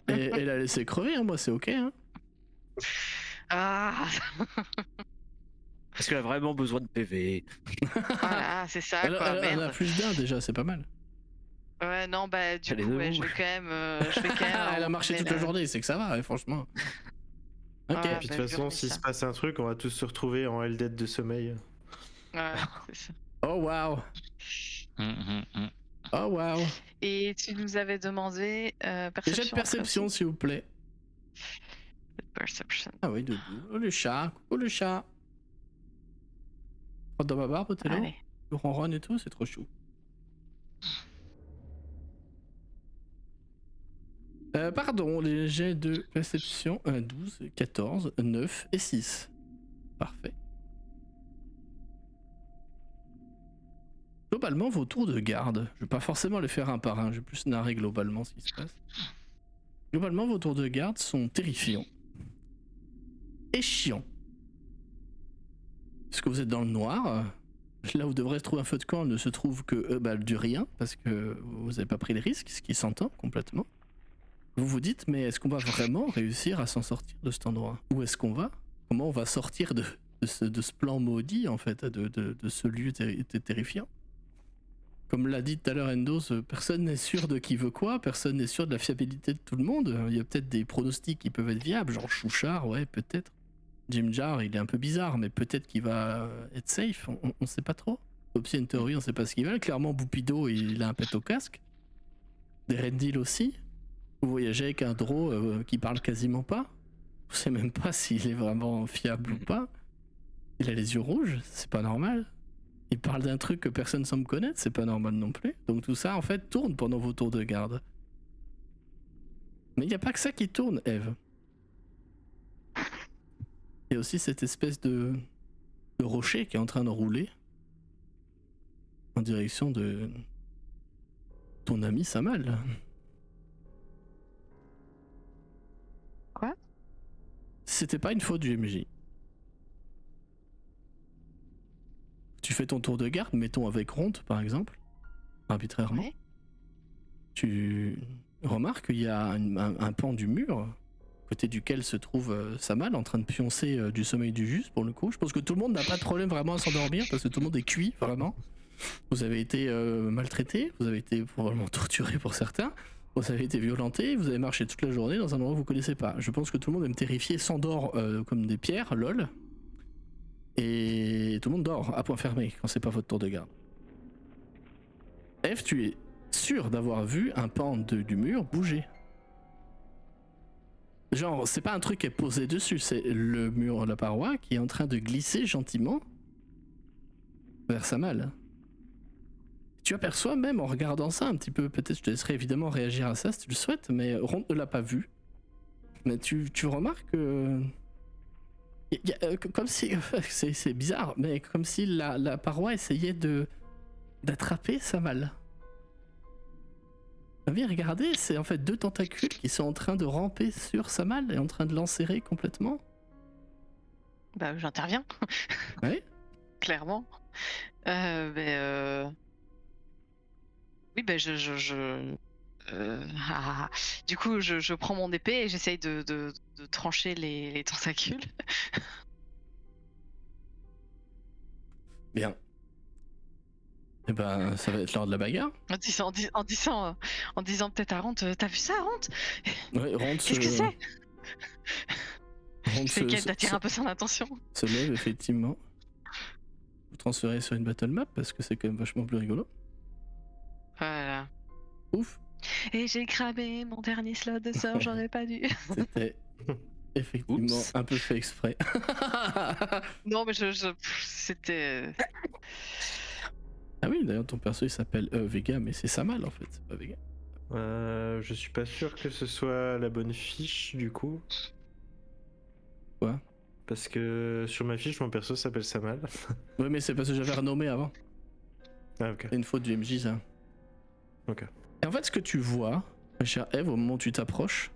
A: et la laisser crever, hein, moi c'est ok. Hein.
D: Ah,
F: Est-ce qu'elle a vraiment besoin de PV?
D: voilà, c'est ça,
A: Elle,
D: quoi,
A: elle en a
D: merde.
A: plus d'un déjà, c'est pas mal.
D: Ouais, non, bah, du
F: Elle est
D: coup, ouais,
F: debout.
D: je vais quand même.
A: Elle a marché toute la journée, c'est que ça va, ouais, franchement. Ok.
D: Ah,
B: Puis de
D: bah,
B: toute
D: je
B: façon,
D: remets
B: s'il
D: ça.
B: se passe un truc, on va tous se retrouver en Eldet de sommeil.
D: Ouais, c'est ça.
A: Oh waouh. Oh waouh.
D: Et tu nous avais demandé perception.
A: Déjà de perception, s'il vous plaît.
D: Perception.
A: Ah oui, Doudou. Oh le chat. Oh le chat. Rentre dans ma barbe, Othello.
D: Allez.
A: Le ronron et tout, c'est trop chou. Pardon, les jets de perception 12, 14, 9 et 6. Parfait. Globalement, vos tours de garde, je vais pas forcément les faire un par un, je vais plus narrer globalement ce qui se passe. Globalement, vos tours de garde sont terrifiants. Et chiants. Parce que vous êtes dans le noir, là où vous devrez trouver un feu de camp ne se trouve que du rien, parce que vous n'avez pas pris les risques, ce qui s'entend complètement. Vous vous dites, mais est-ce qu'on va vraiment réussir à s'en sortir de cet endroit? Où est-ce qu'on va? Comment on va sortir de ce plan maudit, en fait, de ce lieu terrifiant? Comme l'a dit tout à l'heure Endos, personne n'est sûr de qui veut quoi, personne n'est sûr de la fiabilité de tout le monde. Il y a peut-être des pronostics qui peuvent être viables, genre Chouchard, ouais, peut-être. Jimjar, il est un peu bizarre, mais peut-être qu'il va être safe, on sait pas trop. Topsy une théorie, on sait pas ce qu'il veut. Clairement, Boupido, il a un pet au casque. Derendil aussi. Vous voyagez avec un Drow qui parle quasiment pas. Vous savez même pas s'il est vraiment fiable ou pas. Il a les yeux rouges, c'est pas normal. Il parle d'un truc que personne semble connaître, c'est pas normal non plus. Donc tout ça, en fait, tourne pendant vos tours de garde. Mais il n'y a pas que ça qui tourne, Eve. Il y a aussi cette espèce de rocher qui est en train de rouler en direction de ton ami Samal.
D: Quoi?
A: C'était pas une faute du MJ. Tu fais ton tour de garde, mettons avec Ronde par exemple, arbitrairement.
D: Ouais.
A: Tu remarques qu'il y a un pan du mur, côté duquel se trouve Samal en train de pioncer du sommeil du juste pour le coup. Je pense que tout le monde n'a pas de problème vraiment à s'endormir parce que tout le monde est cuit vraiment. Vous avez été maltraité, vous avez été probablement torturé pour certains, vous avez été violenté, vous avez marché toute la journée dans un endroit que vous connaissez pas. Je pense que tout le monde est terrifié, s'endort comme des pierres, lol. Et tout le monde dort à point fermé quand c'est pas votre tour de garde. F, tu es sûr d'avoir vu un pan du mur bouger. Genre, c'est pas un truc qui est posé dessus, c'est le mur, la paroi qui est en train de glisser gentiment vers Samal. Tu aperçois même en regardant ça un petit peu, peut-être je te laisserai évidemment réagir à ça si tu le souhaites, mais Ronde ne l'a pas vu. Mais tu remarques que... comme si... c'est bizarre, mais comme si la paroi essayait d'attraper Samal. Oui, regardez, c'est en fait deux tentacules qui sont en train de ramper sur Samal et en train de l'enserrer complètement.
D: Bah, j'interviens.
A: Ouais.
D: Clairement. Oui, ben du coup, je prends mon épée et j'essaye de trancher les tentacules.
A: Bien. Et ben, ça va être l'heure de la bagarre.
D: En disant peut-être à Ronde, t'as vu ça, Ronde?
A: Ouais, Ronde
D: Qu'est-ce que c'est?
A: Ronde
D: C'est qu'elle t'attire un peu son attention.
A: se lève, effectivement. Vous transférez sur une battle map parce que c'est quand même vachement plus rigolo.
D: Voilà.
A: Ouf.
D: Et j'ai cramé mon dernier slot de sort, j'aurais pas dû.
A: C'était effectivement
F: Oups.
A: un peu fait exprès.
D: Non, mais c'était...
A: Ah oui, d'ailleurs, ton perso il s'appelle Vega, mais c'est Samal en fait, c'est pas Vega.
B: Je suis pas sûr que ce soit la bonne fiche du coup.
A: Quoi?
B: Parce que sur ma fiche, mon perso s'appelle Samal.
A: Oui, mais c'est parce que j'avais renommé avant.
B: Ah, ok.
A: C'est une faute du MJ, ça.
B: Ok.
A: Et en fait, ce que tu vois, ma chère Eve, au moment où tu t'approches,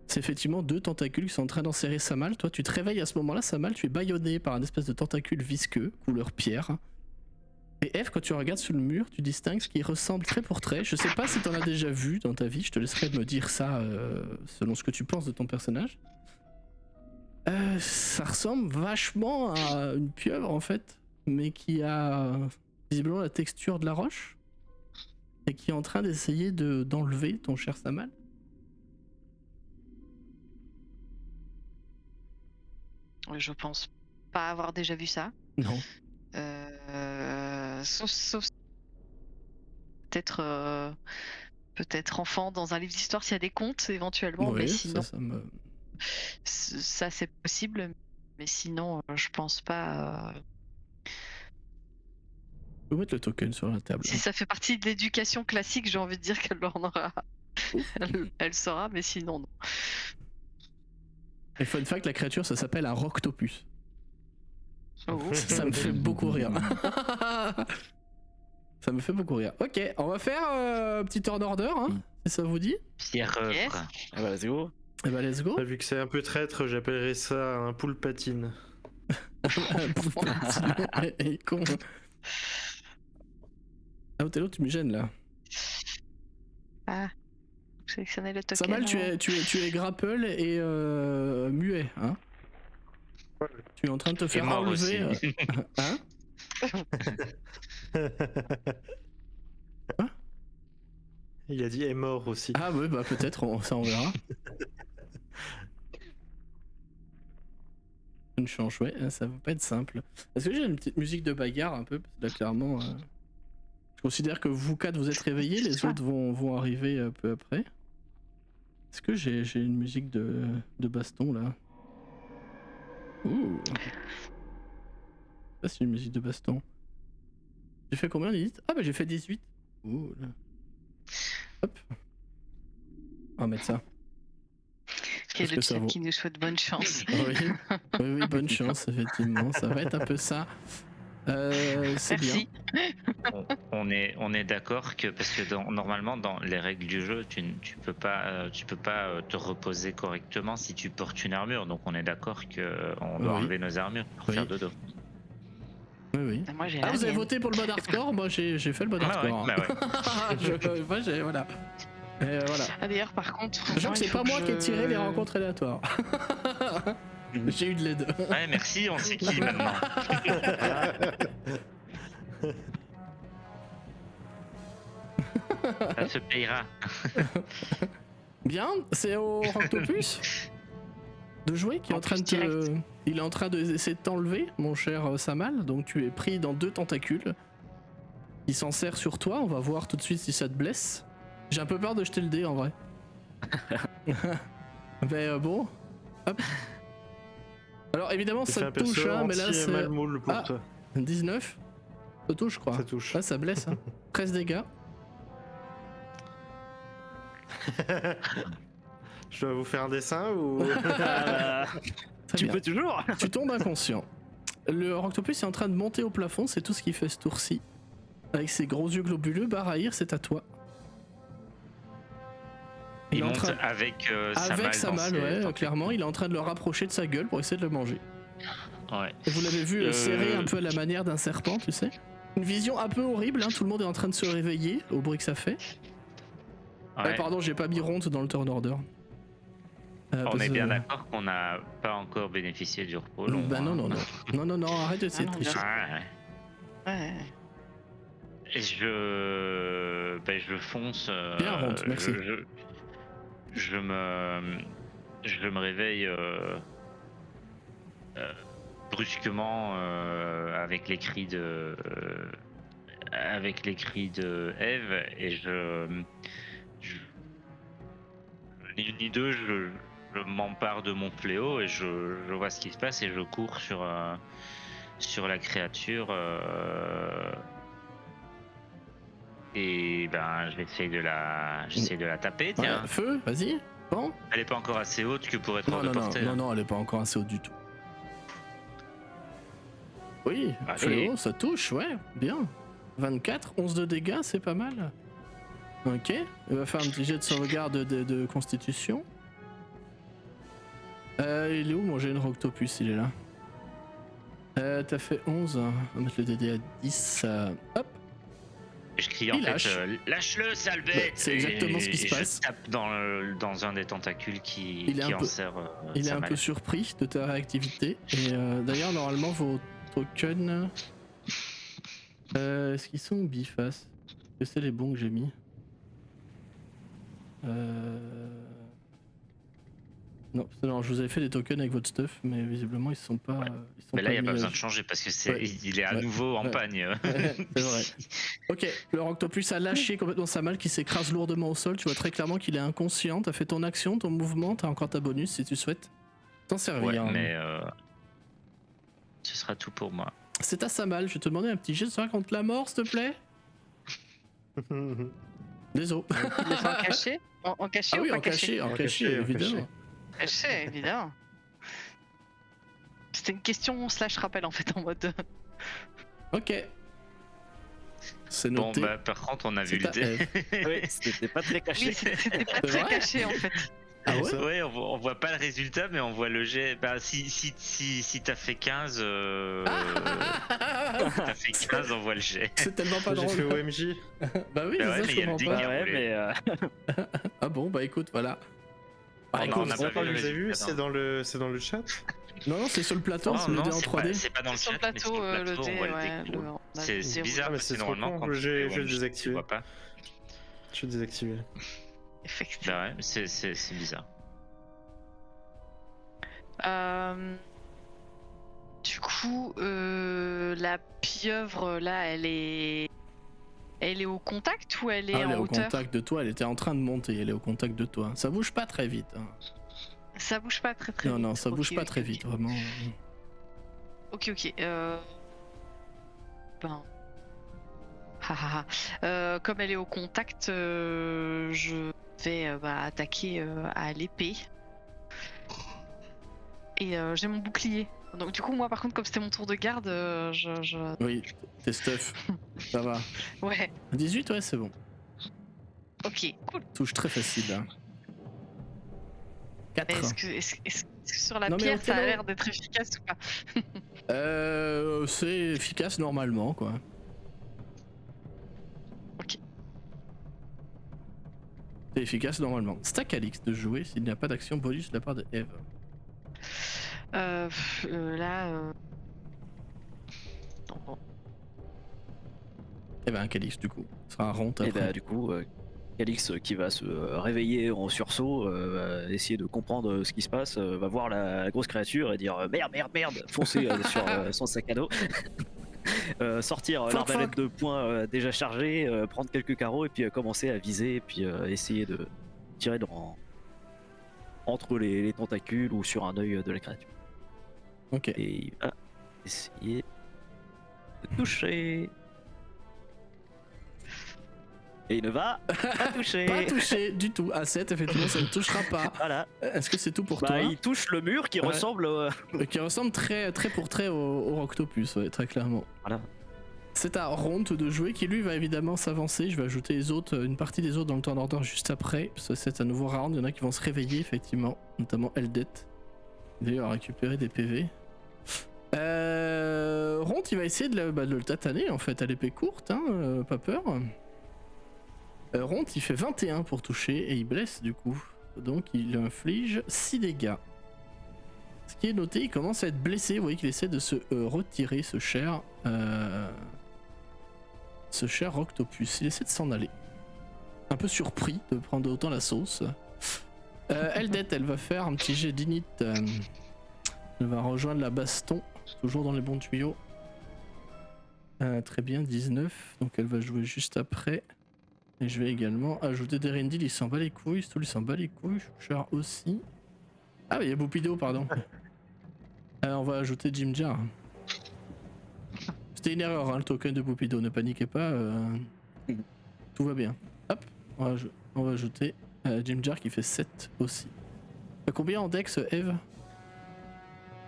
A: c'est effectivement deux tentacules qui sont en train d'enserrer Samal. Toi, tu te réveilles à ce moment-là, Samal, tu es bâillonné par un espèce de tentacule visqueux, couleur pierre. Et Eve, quand tu regardes sur le mur, tu distingues ce qui ressemble trait pour trait. Je sais pas si t'en as déjà vu dans ta vie, je te laisserai me dire ça selon ce que tu penses de ton personnage. Ça ressemble vachement à une pieuvre en fait, mais qui a visiblement la texture de la roche et qui est en train d'essayer d'enlever ton cher Samal.
D: Je pense pas avoir déjà vu ça.
A: Non.
D: Sauf peut-être enfant dans un livre d'histoire s'il y a des contes éventuellement, mais
A: Oui,
D: sinon
A: ça me...
D: ça c'est possible, mais sinon je pense pas.
A: Je peux mettre le token sur la table.
D: Si ça fait partie de l'éducation classique, j'ai envie de dire qu'elle en aura, elle saura, mais sinon non.
A: Et fun fact, la créature ça s'appelle un Roctopus.
D: Oh.
A: Ça me fait beaucoup rire. Ça me fait beaucoup rire. Ok, on va faire un petit turn order, hein, si ça vous dit.
E: Pierre
D: Yes.
E: œuvre.
F: Ah bah, let's go.
A: Et bah let's go.
B: Vu que c'est un peu traître, j'appellerais ça un poule patine.
A: Et con. Ah, Othello, tu me gênes là.
D: Ah, sélectionnez le token.
A: Samal, tu
D: avant.
A: es grapple et muet, hein.
B: Ouais.
A: Tu es en train de te
E: Et
A: faire
E: mort
A: enlever.
E: aussi.
A: Hein? Quoi?
B: Il a dit est mort aussi.
A: Ah ouais, bah peut-être, ça on verra. Une change, ouais, ça va pas être simple. Est-ce que j'ai une petite musique de bagarre un peu? Parce que là, clairement, je considère que vous quatre vous êtes réveillés, les autres vont arriver peu après. Est-ce que j'ai une musique de baston là? Ouh. Ça, c'est une musique de baston. J'ai fait combien, Lilith? Ah bah j'ai fait 18. Ouh là. Hop. On va mettre ça.
D: Qui est
A: Parce
D: le
A: que ça
D: chat
A: vaut.
D: qui nous souhaite bonne chance.
A: Oui, bonne chance, effectivement. Ça va être un peu ça. C'est bien.
D: Merci.
E: on est d'accord que parce que normalement dans les règles du jeu, tu peux pas te reposer correctement si tu portes une armure. Donc on est d'accord que on doit
A: Oui.
E: enlever nos armures pour
A: Oui.
E: faire dodo.
A: Oui, oui.
D: Moi j'ai
A: Ah,
D: la
A: vous avez
D: mienne.
A: voté pour le mode hardcore? Moi, j'ai fait le mode
E: Ah ouais,
A: hardcore.
E: bah ouais.
A: Moi, voilà. Et voilà.
D: Ah, d'ailleurs, par contre.
A: Sachant que c'est pas moi qui ai tiré les rencontres aléatoires. J'ai eu de l'aide.
E: Ouais, merci, on sait qui maintenant. Ça se payera.
A: Bien, c'est au Octopus de jouer qui est en train de te... Il est en train d'essayer de t'enlever, mon cher Samal. Donc tu es pris dans 2 tentacules. Il s'en sert sur toi. On va voir tout de suite si ça te blesse. J'ai un peu peur de jeter le dé en vrai. Mais bon. Hop. Alors évidemment
B: J'ai fait
A: ça
B: un
A: te touche,
B: perso
A: hein, mais là
B: anti
A: c'est
B: malmoule pour
A: Ah.
B: toi.
A: 19. Ça touche, je crois.
B: Ça touche.
A: Ouais, ça blesse. Hein. 13 dégâts.
B: Je dois vous faire un dessin ou
A: Très
F: Tu
A: bien.
F: peux toujours.
A: Tu tombes inconscient. Le Octopus est en train de monter au plafond, c'est tout ce qu'il fait ce tour-ci. Avec ses gros yeux globuleux, Barahir, c'est à toi.
E: Il
A: est en
E: monte
A: train-
E: avec
A: Avec
E: sa
A: Samal, ouais, clairement, il est en train de le rapprocher de sa gueule pour essayer de le manger.
E: Ouais.
A: Et vous l'avez vu serrer un peu à la manière d'un serpent, tu sais. Une vision un peu horrible, hein, tout le monde est en train de se réveiller au bruit que ça fait.
E: Ouais.
A: Pardon, j'ai pas mis ronde dans le turn order.
E: On
A: Parce
E: est
A: que-
E: bien d'accord qu'on n'a pas encore bénéficié du repos long.
A: Bah non, non, non. Non, non, non, arrête d'essayer de
D: non,
A: tricher.
E: Ouais.
D: Ouais.
E: Et je fonce.
A: Bien, Ronde, merci.
E: Je me réveille brusquement avec les cris de Eve et ni une ni deux, je m'empare de mon fléau et je vois ce qui se passe et je cours sur la créature. Et ben j'essaie de la taper, tiens.
A: Ouais, feu, vas-y. Bon.
E: Elle est pas encore assez haute que pour être
A: Non,
E: hors de
A: non, non,
E: portée.
A: non, non, elle est pas encore assez haute du tout. Oui,
E: Allez.
A: fléau, ça touche, ouais, bien. 24, 11 de dégâts, c'est pas mal. Ok, il va faire un petit jet de sauvegarde de constitution. Il est où mon génère Octopus? Il est là. T'as fait 11, on va mettre le DD à 10. Hop,
E: Je crie en
A: Il
E: fait,
A: lâche.
E: lâche-le, sale bête.
A: C'est exactement ce qui se
E: Et
A: passe.
E: Je tape dans un des tentacules qui
A: Il est un
E: en
A: peu-
E: serre.
A: il est un
E: Samal.
A: peu surpris de ta réactivité. Et d'ailleurs, normalement, vos tokens. Est-ce qu'ils sont biface? Est-ce que c'est les bons que j'ai mis? Non, je vous avais fait des tokens avec votre stuff, mais visiblement ils sont pas.
E: Ouais.
A: Ils sont
E: Mais là, il n'y a
A: mis
E: pas
A: à
E: besoin de
A: jour.
E: changer parce que
A: Ouais.
E: il est à
A: Ouais.
E: nouveau en
A: Ouais.
E: pagne.
A: C'est vrai. Ok, le Octopus a lâché complètement Samal qui s'écrase lourdement au sol. Tu vois très clairement qu'il est inconscient. T'as fait ton action, ton mouvement, t'as encore ta bonus si tu souhaites t'en servir.
E: Ouais,
A: hein.
E: mais ce sera tout pour moi.
A: C'est à Samal, je vais te demander un petit jet de sauvegarde contre la mort, s'il te plaît. Désolé.
D: Mais c'est en caché en caché
A: Ah
D: ou
A: oui,
D: pas
A: en caché, en caché,
B: en
A: évidemment.
D: Caché, évidemment. C'était une question slash rappel en fait en mode.
A: Ok. C'est
E: Bon,
A: noté.
E: bah, par contre, on a vu
A: C'est
E: le
A: à
E: dé.
A: Eve.
F: Oui, c'était pas très caché.
D: Oui, c'était pas
A: C'est
D: très
A: vrai
D: caché en fait.
A: Ah ouais
E: Ouais, on voit pas le résultat, mais on voit le jet. Bah, si t'as fait 15, t'as fait 15, on voit le jet.
A: C'est tellement pas
B: J'ai fait
A: drôle.
B: OMJ.
A: Bah oui,
E: Bah
A: c'est
E: ouais,
A: ça,
E: mais
A: je
E: il y a le
A: comprends
E: dé
A: pas.
E: qui a
F: Ouais,
E: roulé.
F: mais
A: Ah bon, bah écoute, voilà. Bah,
E: Oh,
A: écoute,
E: non, on n'a pas
B: Vous
E: vu le
B: avez vu,
E: résultat,
B: c'est dans le chat.
A: non, c'est sur le plateau,
E: Non,
A: c'est le
E: non,
A: dé en
E: c'est
A: 3D.
E: c'est pas dans le
D: Sur
E: chat,
D: le
E: mais sur
D: plateau,
E: le
D: le
E: plateau,
D: dé,
E: on voit
D: ouais.
E: le dé.
D: on a
E: C'est
D: le dé
E: bizarre
B: Ah, mais
E: parce
B: c'est
E: que
B: trop
E: normalement,
B: con,
E: quand
B: je
E: tu
B: vais
E: fais
B: le
E: OMG,
B: désactiver.
E: tu vois pas.
B: Je vais désactiver.
D: Effectivement.
E: Bah ouais, c'est bizarre.
D: Du coup, la pieuvre là, elle est au contact ou elle est
A: Ah, elle est
D: en
A: au
D: hauteur?
A: contact de toi, elle était en train de monter, elle est au contact de toi. Ça bouge pas très vite. Hein.
D: Ça bouge pas très
A: Non,
D: vite.
A: non, ça bouge
D: Ok,
A: pas
D: ok,
A: très
D: ok.
A: vite, vraiment.
D: Ok. Ben. Ha, ha, ha. Comme elle est au contact, je vais attaquer à l'épée. Et j'ai mon bouclier. Donc du coup, moi par contre, comme c'était mon tour de garde,
A: Oui, tes stuff. Ça va.
D: Ouais,
A: 18, ouais, c'est bon.
D: ok, cool.
A: Touche très facile. Hein. 4.
D: Est-ce que sur la
A: Non, mais
D: pierre, ça a
A: Othello-
D: l'air d'être efficace ou pas?
A: C'est efficace normalement, quoi.
D: Ok.
A: C'est efficace normalement. C'est à Calix de jouer s'il n'y a pas d'action bonus de la part de Eve.
D: Là. Non.
A: Eh ben, Calix, du coup. Ce sera un rond
F: Et
A: après.
F: bah du coup, Calix qui va se réveiller en sursaut, va essayer de comprendre ce qui se passe, va voir la grosse créature et dire merde, foncer sur son sac à dos. Sortir
A: Fuck,
F: l'arbalète
A: fuck.
F: de poing déjà chargée, prendre quelques carreaux et puis commencer à viser et puis essayer de tirer entre les tentacules ou sur un œil de la créature.
A: Ok.
F: Et il va essayer de toucher. Et il ne va pas toucher.
A: Pas touché du tout. À 7, effectivement, ça ne touchera pas.
F: Voilà.
A: Est-ce que c'est tout pour
F: Bah,
A: toi
F: il touche le mur qui
A: Ouais.
F: ressemble
A: Qui ressemble très pour trait au Roctopus, ouais, très clairement.
F: Voilà.
A: C'est à Ront de jouer qui lui va évidemment s'avancer. Je vais ajouter les autres, une partie des autres dans le temps d'ordre juste après. Parce que c'est un nouveau round. Il y en a qui vont se réveiller effectivement, notamment Eldet. D'ailleurs, a récupéré des PV. Ront, il va essayer de le tataner en fait à l'épée courte, hein, pas peur. Ront, il fait 21 pour toucher et il blesse du coup. Donc il inflige 6 dégâts. Ce qui est noté, il commence à être blessé. Vous voyez qu'il essaie de se retirer ce cher Roctopus. Il essaie de s'en aller. Un peu surpris de prendre autant la sauce. Eldet, elle va faire un petit jet d'init. Elle va rejoindre la baston. Toujours dans les bons tuyaux. Très bien, 19. Donc elle va jouer juste après. Et je vais également ajouter Derendil, il s'en bat les couilles. Stoul, il s'en bat les couilles. Char aussi. Ah, mais il y a Boupido, pardon. On va ajouter Jim Jar. C'était une erreur, hein, le token de Boupido. Ne paniquez pas. Tout va bien. Hop, on va ajouter Jim Jar qui fait 7 aussi. T'as combien en dex, Eve?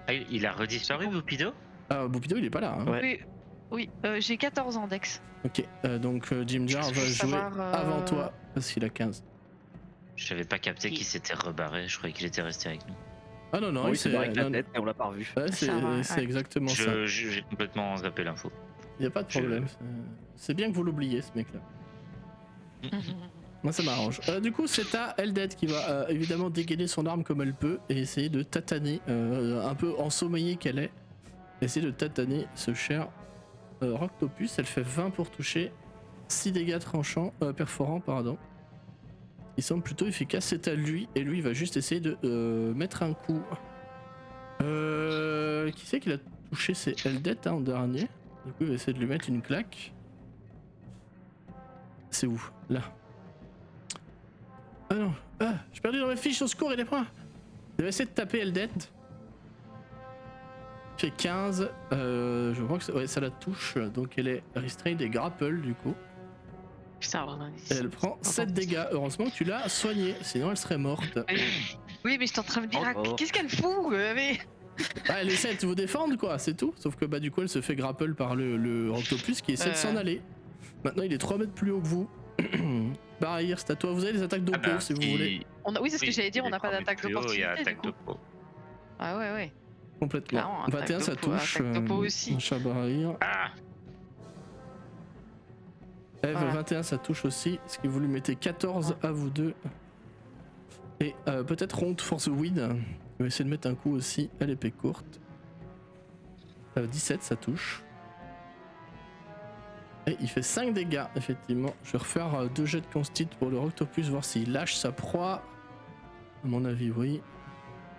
E: Ah, il a redisparu, Boupido?
A: Ah, Boupido, il est pas là. Hein.
F: Ouais.
D: Oui, j'ai 14 ans Dex.
A: Ok, donc Jim Jar va jouer
D: savoir,
A: avant toi parce qu'il a 15.
E: Je n'avais pas capté qu'il s'était rebarré, je croyais qu'il était resté avec nous.
A: Ah non, non,
F: Oui,
A: il
F: c'est
A: s'est-
F: avec la
A: non,
F: tête et on l'a pas revu.
A: ouais,
D: Ça va,
A: c'est
D: ouais.
A: exactement ça.
E: J'ai complètement zappé l'info.
A: Il y a pas de problème. C'est bien que vous l'oubliez, ce mec-là. Moi, ça m'arrange. Du coup, c'est à Eldet qui va évidemment dégainer son arme comme elle peut et essayer de tataner, un peu ensommeillée qu'elle est, essayer de tataner ce cher Roctopus. Elle fait 20 pour toucher, 6 dégâts tranchants, perforants, pardon. Il semble plutôt efficace. C'est à lui, et lui, il va juste essayer de mettre un coup. Qui c'est qu'il a touché? C'est Eldet en dernier. Du coup, il va essayer de lui mettre une claque. C'est où? Là. Ah non, j'ai perdu dans mes fiches, au secours, et des points. Je vais essayer de taper Eldet. Fait 15, je crois que ouais, ça la touche, donc elle est restrained et grapple du coup.
D: Putain, vraiment.
A: Et elle prend 7 dégâts. Heureusement que tu l'as soignée, sinon elle serait morte.
D: Oui, mais j'étais en train de me dire,
F: Encore.
D: qu'est-ce qu'elle fout mais...
A: Ah, elle essaie de vous défendre quoi, c'est tout. Sauf que bah du coup elle se fait grapple par le Roctopus qui essaie de s'en aller. Maintenant il est 3 mètres plus haut que vous. Barahir, c'est à toi, vous avez des attaques d'oppo si vous voulez.
D: Oui, c'est ce que j'allais dire, on n'a pas d'attaque
E: Il y a
D: d'opportunité. Du
E: attaque
D: coup.
E: de pro.
D: Ah ouais.
A: Complètement.
D: Clairement, attaque
A: 21 ça
D: d'oppo,
A: touche.
D: attaque d'oppo aussi.
A: Mon chat Barahir.
E: Ah,
A: Eve,
D: Voilà.
A: 21 ça touche aussi, ce qui vous lui mettez 14 à vous deux. Et peut-être Ront Force Win, il va essayer de mettre un coup aussi à l'épée courte. 17 ça touche. Et il fait 5 dégâts effectivement. Je vais refaire 2 jets de constit pour le Roctopus, voir s'il lâche sa proie. À mon avis oui.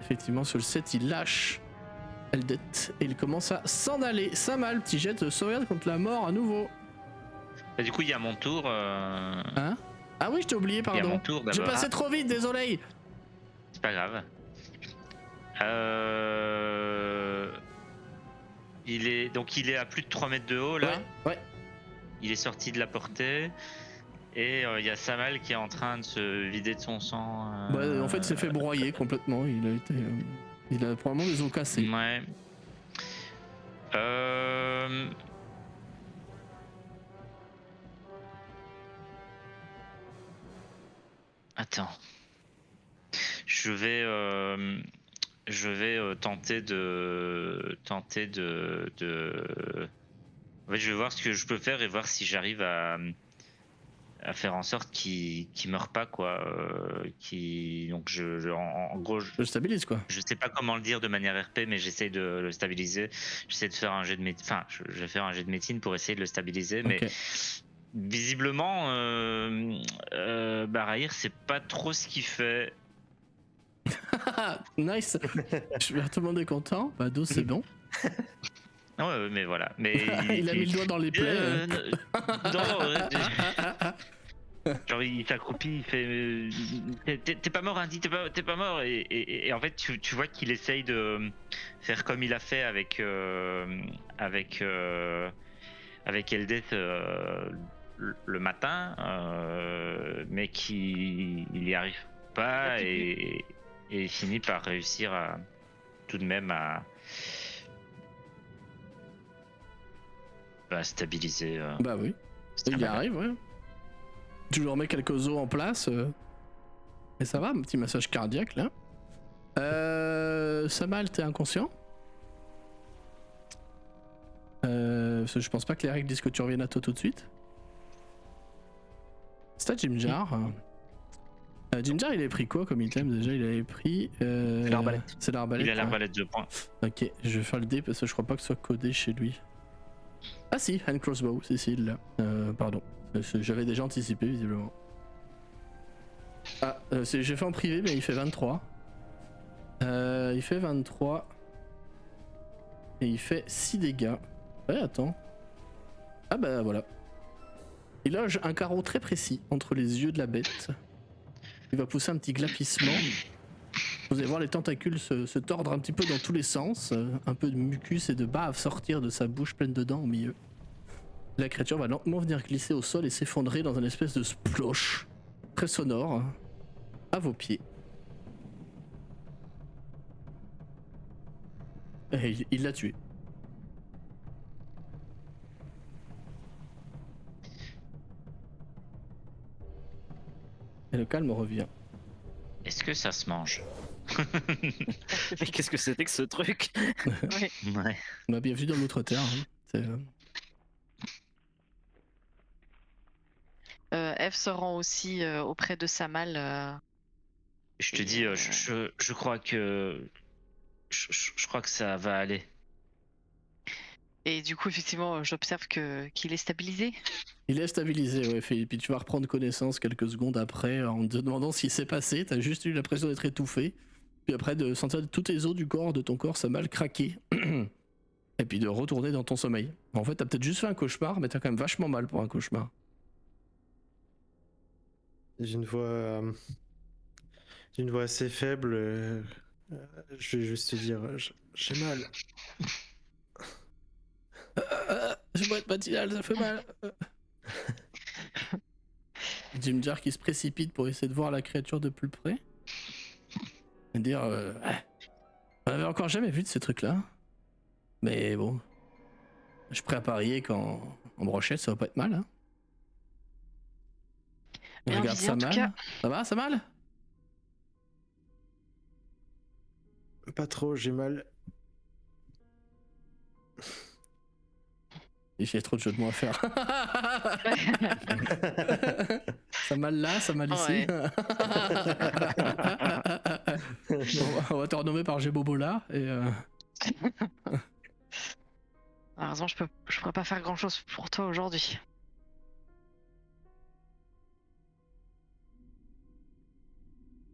A: Effectivement sur le 7 il lâche Eldet et il commence à s'en aller. Ça mal, petit jet de sauvegarde contre la mort à nouveau.
E: bah, du coup, il y a mon tour.
A: Hein? Ah oui, je t'ai oublié,
E: Il y a mon
A: pardon.
E: tour
A: J'ai
E: d'abord.
A: passé trop vite, désolé.
E: C'est pas grave. Il est à plus de 3 mètres de haut là.
A: Ouais.
E: Il est sorti de la portée. Et il y a Samal qui est en train de se vider de son sang.
A: Bah, en fait, il s'est fait broyer complètement. Il a probablement des os cassés.
E: Ouais. Attends. Je vais tenter de. En fait, je vais voir ce que je peux faire et voir si j'arrive à faire en sorte qu'il meure pas, quoi. Donc, en gros,
A: Je le stabilise quoi.
E: je sais pas comment le dire de manière RP, mais j'essaie de le stabiliser. J'essaie de faire un jet de médecine. Enfin, je vais faire un jet de médecine pour essayer de le stabiliser, mais
A: Ok.
E: visiblement, Barahir, c'est pas trop ce qu'il fait.
A: Nice. Je vais tout le monde est content. Bah, dos, c'est bon.
E: Ah ouais, mais voilà. Mais
A: Il a mis le doigt dans les plaies.
E: Genre il s'accroupit, il fait t'es pas mort, Andy, t'es pas mort, et en fait tu vois qu'il essaye de faire comme il a fait avec Eldeth le matin, mais qu'il y arrive pas, et il finit par réussir à tout de même à stabiliser.
A: Bah oui. Il y arrive, ouais. Tu lui remets quelques os en place. Et ça va, un petit massage cardiaque là. Samal, t'es inconscient. Parce que je pense pas que les règles disent que tu reviennes à toi tout de suite. C'est à Jimjar. Jimjar, il avait pris quoi comme item déjà? Il avait pris.
F: C'est l'arbalète.
A: C'est l'arbalète.
E: Il a
A: ouais.
E: l'arbalète de poing.
A: Ok, je vais faire le dé parce que je crois pas que ce soit codé chez lui. Ah si, hand crossbow, c'est il là. Pardon. J'avais déjà anticipé visiblement. Ah, j'ai fait en privé, mais il fait 23. Il fait 23. Et il fait 6 dégâts. Ouais, attends. Ah bah voilà. Il loge un carreau très précis entre les yeux de la bête. Il va pousser un petit glapissement. Vous allez voir les tentacules se tordre un petit peu dans tous les sens. Un peu de mucus et de bave sortir de sa bouche pleine de dents au milieu. La créature va lentement venir glisser au sol et s'effondrer dans un espèce de splosh très sonore à vos pieds. Et il l'a tué. Et le calme revient.
E: Est-ce que ça se mange?
F: Mais qu'est-ce que c'était que ce truc?
E: Ouais.
A: Bah, bienvenue dans l'autre terre. Hein. C'est,
D: Eve se rend aussi auprès de Samal.
E: Je te dis, je crois que je crois que ça va aller.
D: Et du coup, effectivement, j'observe qu'il est stabilisé.
A: Il est stabilisé, ouais, Philippe. Puis tu vas reprendre connaissance quelques secondes après en te demandant ce qui s'est passé. T'as juste eu l'impression d'être étouffé. Puis après de sentir tous tes os du corps, de ton corps, ça mal craqué. Et puis de retourner dans ton sommeil. En fait, t'as peut-être juste fait un cauchemar, mais t'as quand même vachement mal pour un cauchemar.
B: J'ai une voix assez faible. Je vais juste te dire, j'ai mal.
A: Je bois de matinale, ça fait mal. Jimjar qui se précipite pour essayer de voir la créature de plus près. Et dire on avait encore jamais vu de ces trucs-là. Mais bon. Je suis prêt à parier qu'en brochette, ça va pas être mal. Hein.
D: Bien
A: Regarde
D: visé, en tout
A: Samal.
D: cas.
A: Ça va, Samal?
B: Pas trop, j'ai mal.
A: J'ai trop de jeux de mots à faire. Samal là, Samal ici.
D: Ouais.
A: On va te renommer par Gébobo là. Et
D: Heureusement, je pourrais pas faire grand chose pour toi aujourd'hui.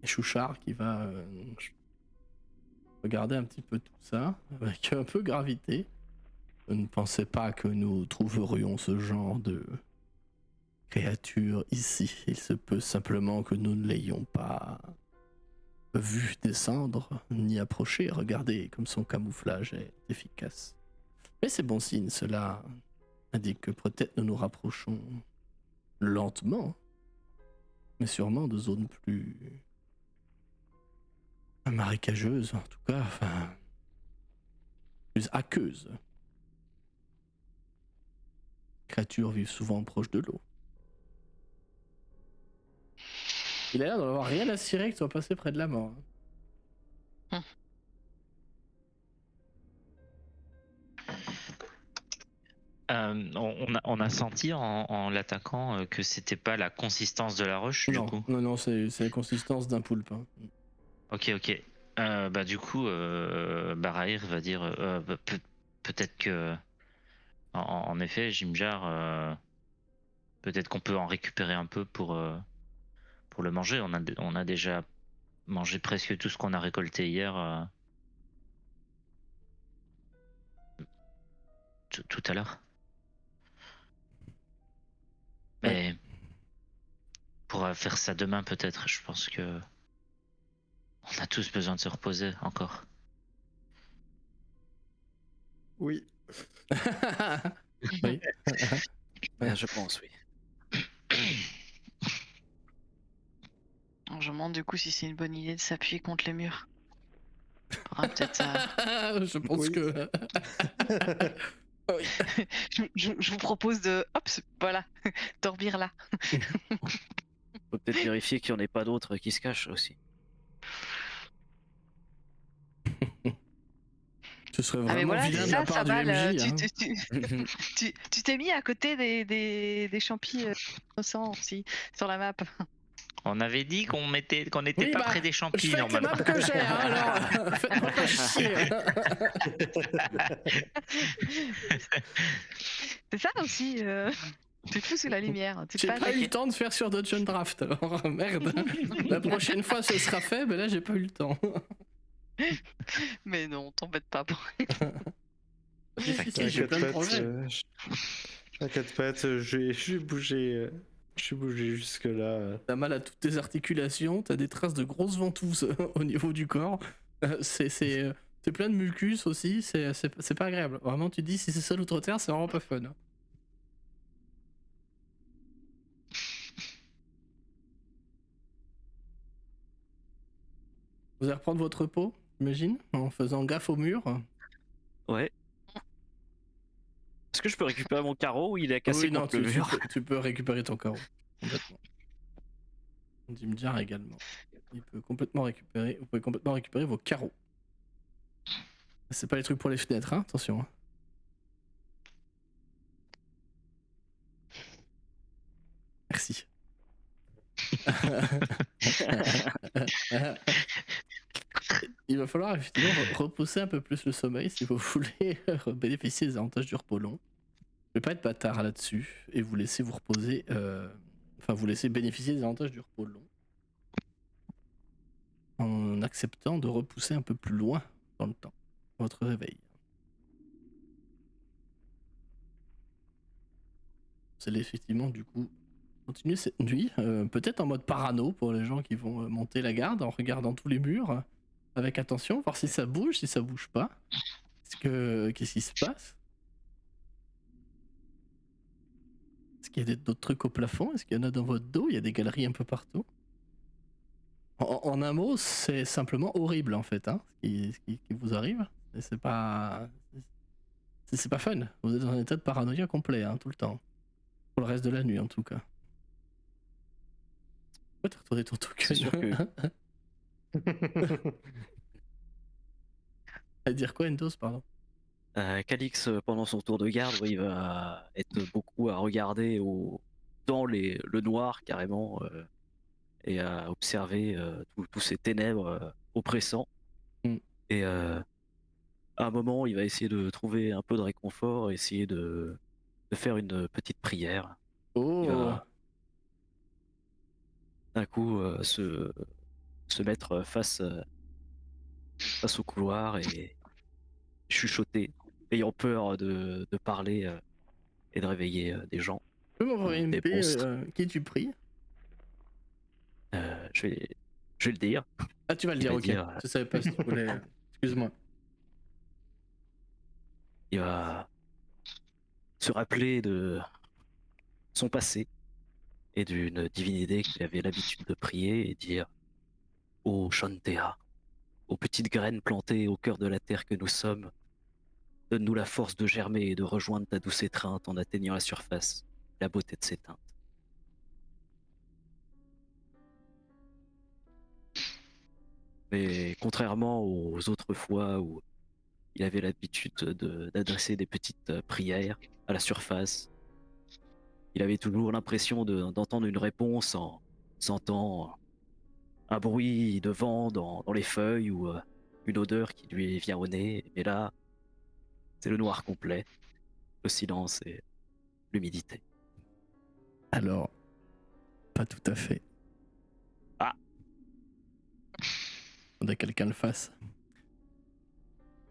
A: Chouchard qui va regarder un petit peu tout ça avec un peu gravité. Je ne pensais pas que nous trouverions ce genre de créature ici. Il se peut simplement que nous ne l'ayons pas vu descendre ni approcher. Regardez comme son camouflage est efficace. Mais c'est bon signe, cela indique que peut-être nous nous rapprochons lentement, mais sûrement de zones plus marécageuses, en tout cas, enfin, plus aqueuses. Les créatures vivent souvent proche de l'eau. Il a l'air d'en avoir rien à cirer que tu sois passé près de la mort.
E: On a senti en l'attaquant que c'était pas la consistance de la roche, du coup.
A: Non, c'est la consistance d'un poulpe. Hein.
E: Ok. Bah du coup, Barahir va dire peut-être que, en effet, Jimjar, peut-être qu'on peut en récupérer un peu pour le manger. On a déjà mangé presque tout ce qu'on a récolté hier, tout à l'heure. Mais on pourra faire ça demain peut-être. Je pense que on a tous besoin de se reposer encore.
B: Oui.
A: Oui.
F: Je pense, oui.
D: Je me demande du coup si c'est une bonne idée de s'appuyer contre les murs. Faudra peut-être ça.
A: Je pense
B: Oui.
A: que.
D: Je vous propose de, hop, voilà, dormir là.
F: Faut peut-être vérifier qu'il n'y en ait pas d'autres qui se cachent aussi.
A: Ce serait
D: Ah mais
A: vraiment
D: voilà,
A: vilain
D: c'est
A: de la
D: ça,
A: part
D: ça
A: du
D: va.
A: MJ. Hein.
D: Tu t'es mis à côté des champis innocents aussi sur la map.
E: On avait dit qu'on n'était
A: Oui,
E: pas
A: bah,
E: près des
A: Je
E: champis
A: fais avec les
E: normalement.
A: maps que j'ai, hein, alors faites-moi pas chier.
D: C'est ça aussi. Tu te fous sous la lumière. Tu
A: J'ai
D: passes.
A: pas eu le temps de faire sur Dungeon Draft, alors merde. La prochaine fois ce sera fait, mais là j'ai pas eu le temps.
D: Mais non, t'embête pas.
A: Si, j'ai plein de projets.
B: T'inquiète pas, j'ai bougé jusque là.
A: T'as mal à toutes tes articulations, t'as des traces de grosses ventouses au niveau du corps. C'est plein de mucus aussi, c'est pas agréable. Vraiment, tu te dis si c'est sol outre-terre, c'est vraiment pas fun. Vous allez reprendre votre repos, j'imagine, en faisant gaffe au mur.
F: Ouais. Est-ce que je peux récupérer mon carreau ou il est cassé
A: Oui, non,
F: contre le mur?
A: tu peux récupérer ton carreau. Complètement. Dimjar également. Il peut complètement récupérer. Vous pouvez complètement récupérer vos carreaux. C'est pas les trucs pour les fenêtres, hein, attention. Hein. Merci. Il va falloir effectivement repousser un peu plus le sommeil si vous voulez bénéficier des avantages du repos long. Je vais pas être bâtard là-dessus et vous laisser vous reposer, enfin vous laisser bénéficier des avantages du repos long en acceptant de repousser un peu plus loin dans le temps votre réveil. Vous allez effectivement du coup continuer cette nuit, peut-être en mode parano pour les gens qui vont monter la garde en regardant tous les murs avec attention, voir si ça bouge, si ça bouge pas. Qu'est-ce qui se passe? Est-ce qu'il y a d'autres trucs au plafond? Est-ce qu'il y en a dans votre dos? Il y a des galeries un peu partout. En un mot, c'est simplement horrible en fait, hein, ce qui vous arrive. Et c'est pas fun. Vous êtes dans un état de paranoïa complet, hein, tout le temps. Pour le reste de la nuit en tout cas. Pourquoi t'as retourné ton token?
F: C'est sûr que...
A: À dire quoi, Endos, pardon?
F: Calix, pendant son tour de garde, il va être beaucoup à regarder dans le noir carrément et à observer tous ces ténèbres oppressants. Et à un moment, il va essayer de trouver un peu de réconfort, essayer de faire une petite prière.
A: Oh.
F: Il va d'un coup se mettre face au couloir et chuchoter, ayant peur de parler et de réveiller des gens.
A: Tu peux m'envoyer une
F: des
A: MP
F: monstres.
A: qui tu pries?
F: Je vais le dire.
A: Ah, tu vas le
F: Il
A: dire,
F: va
A: ok.
F: dire,
A: Je savais pas si tu voulais. Excuse-moi.
F: Il va se rappeler de son passé et d'une divinité qu'il avait l'habitude de prier et dire: Ô Shantea, aux petites graines plantées au cœur de la terre que nous sommes, donne-nous la force de germer et de rejoindre ta douce étreinte en atteignant la surface, la beauté de ses teintes. Mais contrairement aux autres fois où il avait l'habitude d'adresser des petites prières à la surface, il avait toujours l'impression d'entendre une réponse en sentant un bruit de vent dans les feuilles ou une odeur qui lui vient au nez. Et là, c'est le noir complet, le silence et l'humidité.
A: Alors, pas tout à fait.
F: Ah.
A: Faudrait que quelqu'un le fasse.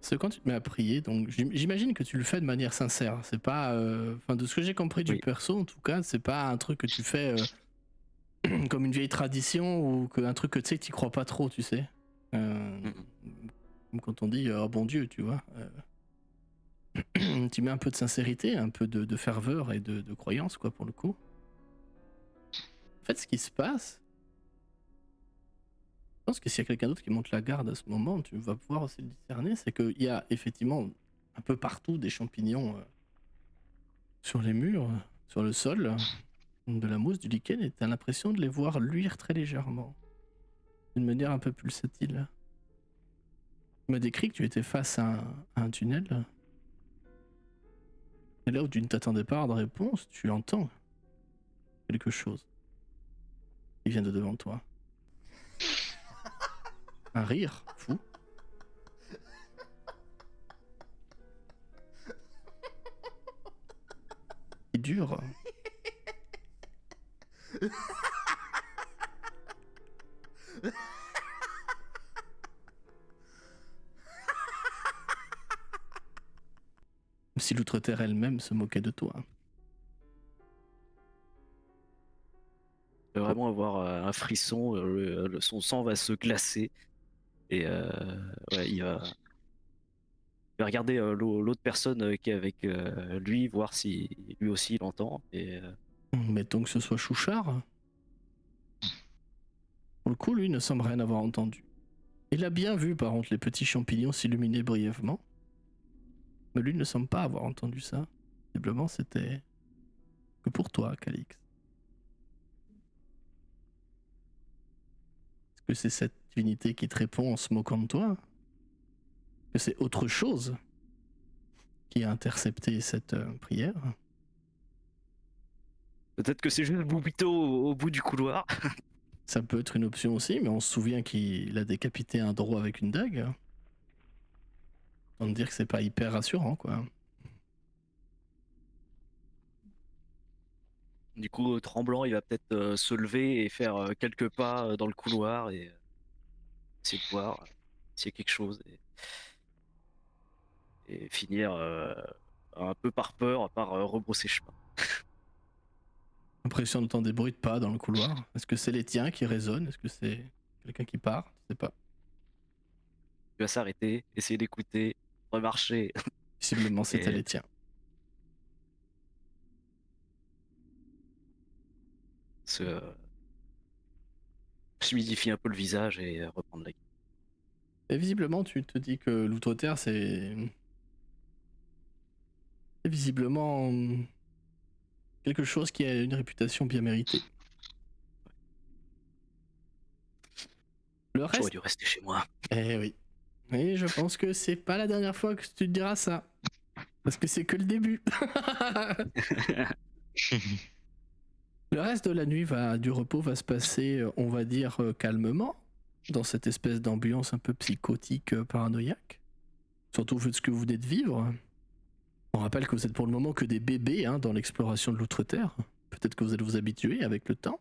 A: Parce que quand tu te mets à prier, donc j'imagine que tu le fais de manière sincère. C'est pas, enfin de ce que j'ai compris du
F: Oui.
A: perso en tout cas, c'est pas un truc que tu fais comme une vieille tradition ou un truc que tu sais, t'y crois pas trop, tu sais. Comme quand on dit oh bon Dieu, tu vois. Tu mets un peu de sincérité, un peu de ferveur et de croyance quoi pour le coup. En fait, ce qui se passe, je pense que s'il y a quelqu'un d'autre qui monte la garde à ce moment, tu vas pouvoir aussi le discerner, c'est qu'il y a effectivement un peu partout des champignons sur les murs, sur le sol, de la mousse, du lichen, et t'as l'impression de les voir luire très légèrement, d'une manière un peu pulsatile. Tu m'as décrit que tu étais face à un tunnel, et là où tu ne t'attendais pas de réponse, tu entends quelque chose qui vient de devant toi. Un rire fou. Qui dure. Comme si l'outre-terre elle-même se moquait de toi.
F: Il va vraiment avoir un frisson, son sang va se glacer et ouais, il va regarder l'autre personne qui est avec lui, voir si lui aussi il entend. Et
A: Mettons que ce soit Chouchard. Pour le coup, lui ne semble rien avoir entendu. Il a bien vu par contre les petits champignons s'illuminer brièvement. Mais lui ne semble pas avoir entendu ça. Visiblement, c'était que pour toi, Calix. Est-ce que c'est cette divinité qui te répond en se moquant de toi? Que c'est autre chose qui a intercepté cette prière?
F: peut-être que c'est juste Boubito au bout du couloir.
A: Ça peut être une option aussi, mais on se souvient qu'il a décapité un drôle avec une dague. On dire que c'est pas hyper rassurant, quoi.
F: Du coup, tremblant, il va peut-être se lever et faire quelques pas dans le couloir et essayer de voir s'il y a quelque chose et finir un peu par peur, par rebrousser chemin.
A: L'impression d'entendre des bruits de pas dans le couloir. Est-ce que c'est les tiens qui résonnent? Est-ce que c'est quelqu'un qui part? Je sais pas.
F: Il va s'arrêter, essayer d'écouter, remarcher.
A: Visiblement, c'était
F: Et-
A: les tiens.
F: se humidifier un peu le visage et reprendre la gueule.
A: Et visiblement, tu te dis que l'outre-terre, c'est visiblement quelque chose qui a une réputation bien méritée. Le
F: J'aurais
A: reste,
F: dû rester chez moi.
A: eh oui. Et je pense que c'est pas la dernière fois que tu te diras ça. Parce que c'est que le début. Le reste de la nuit du repos va se passer, on va dire, calmement, dans cette espèce d'ambiance un peu psychotique, paranoïaque. Surtout vu de ce que vous venez de vivre. On rappelle que vous êtes pour le moment que des bébés dans l'exploration de l'outre-terre. Peut-être que vous allez vous habituer avec le temps.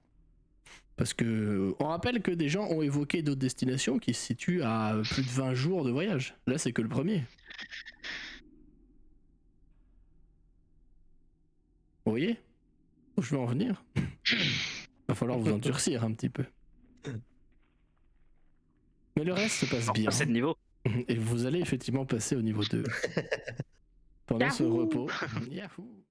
A: Parce que on rappelle que des gens ont évoqué d'autres destinations qui se situent à plus de 20 jours de voyage. Là, c'est que le premier. Vous voyez où je veux en venir? Va falloir vous endurcir un petit peu. Mais le reste se passe bien.
F: Passer de niveau.
A: Et vous allez effectivement passer au niveau 2. Pendant ce
C: Yahoo!
A: repos. Yahoo!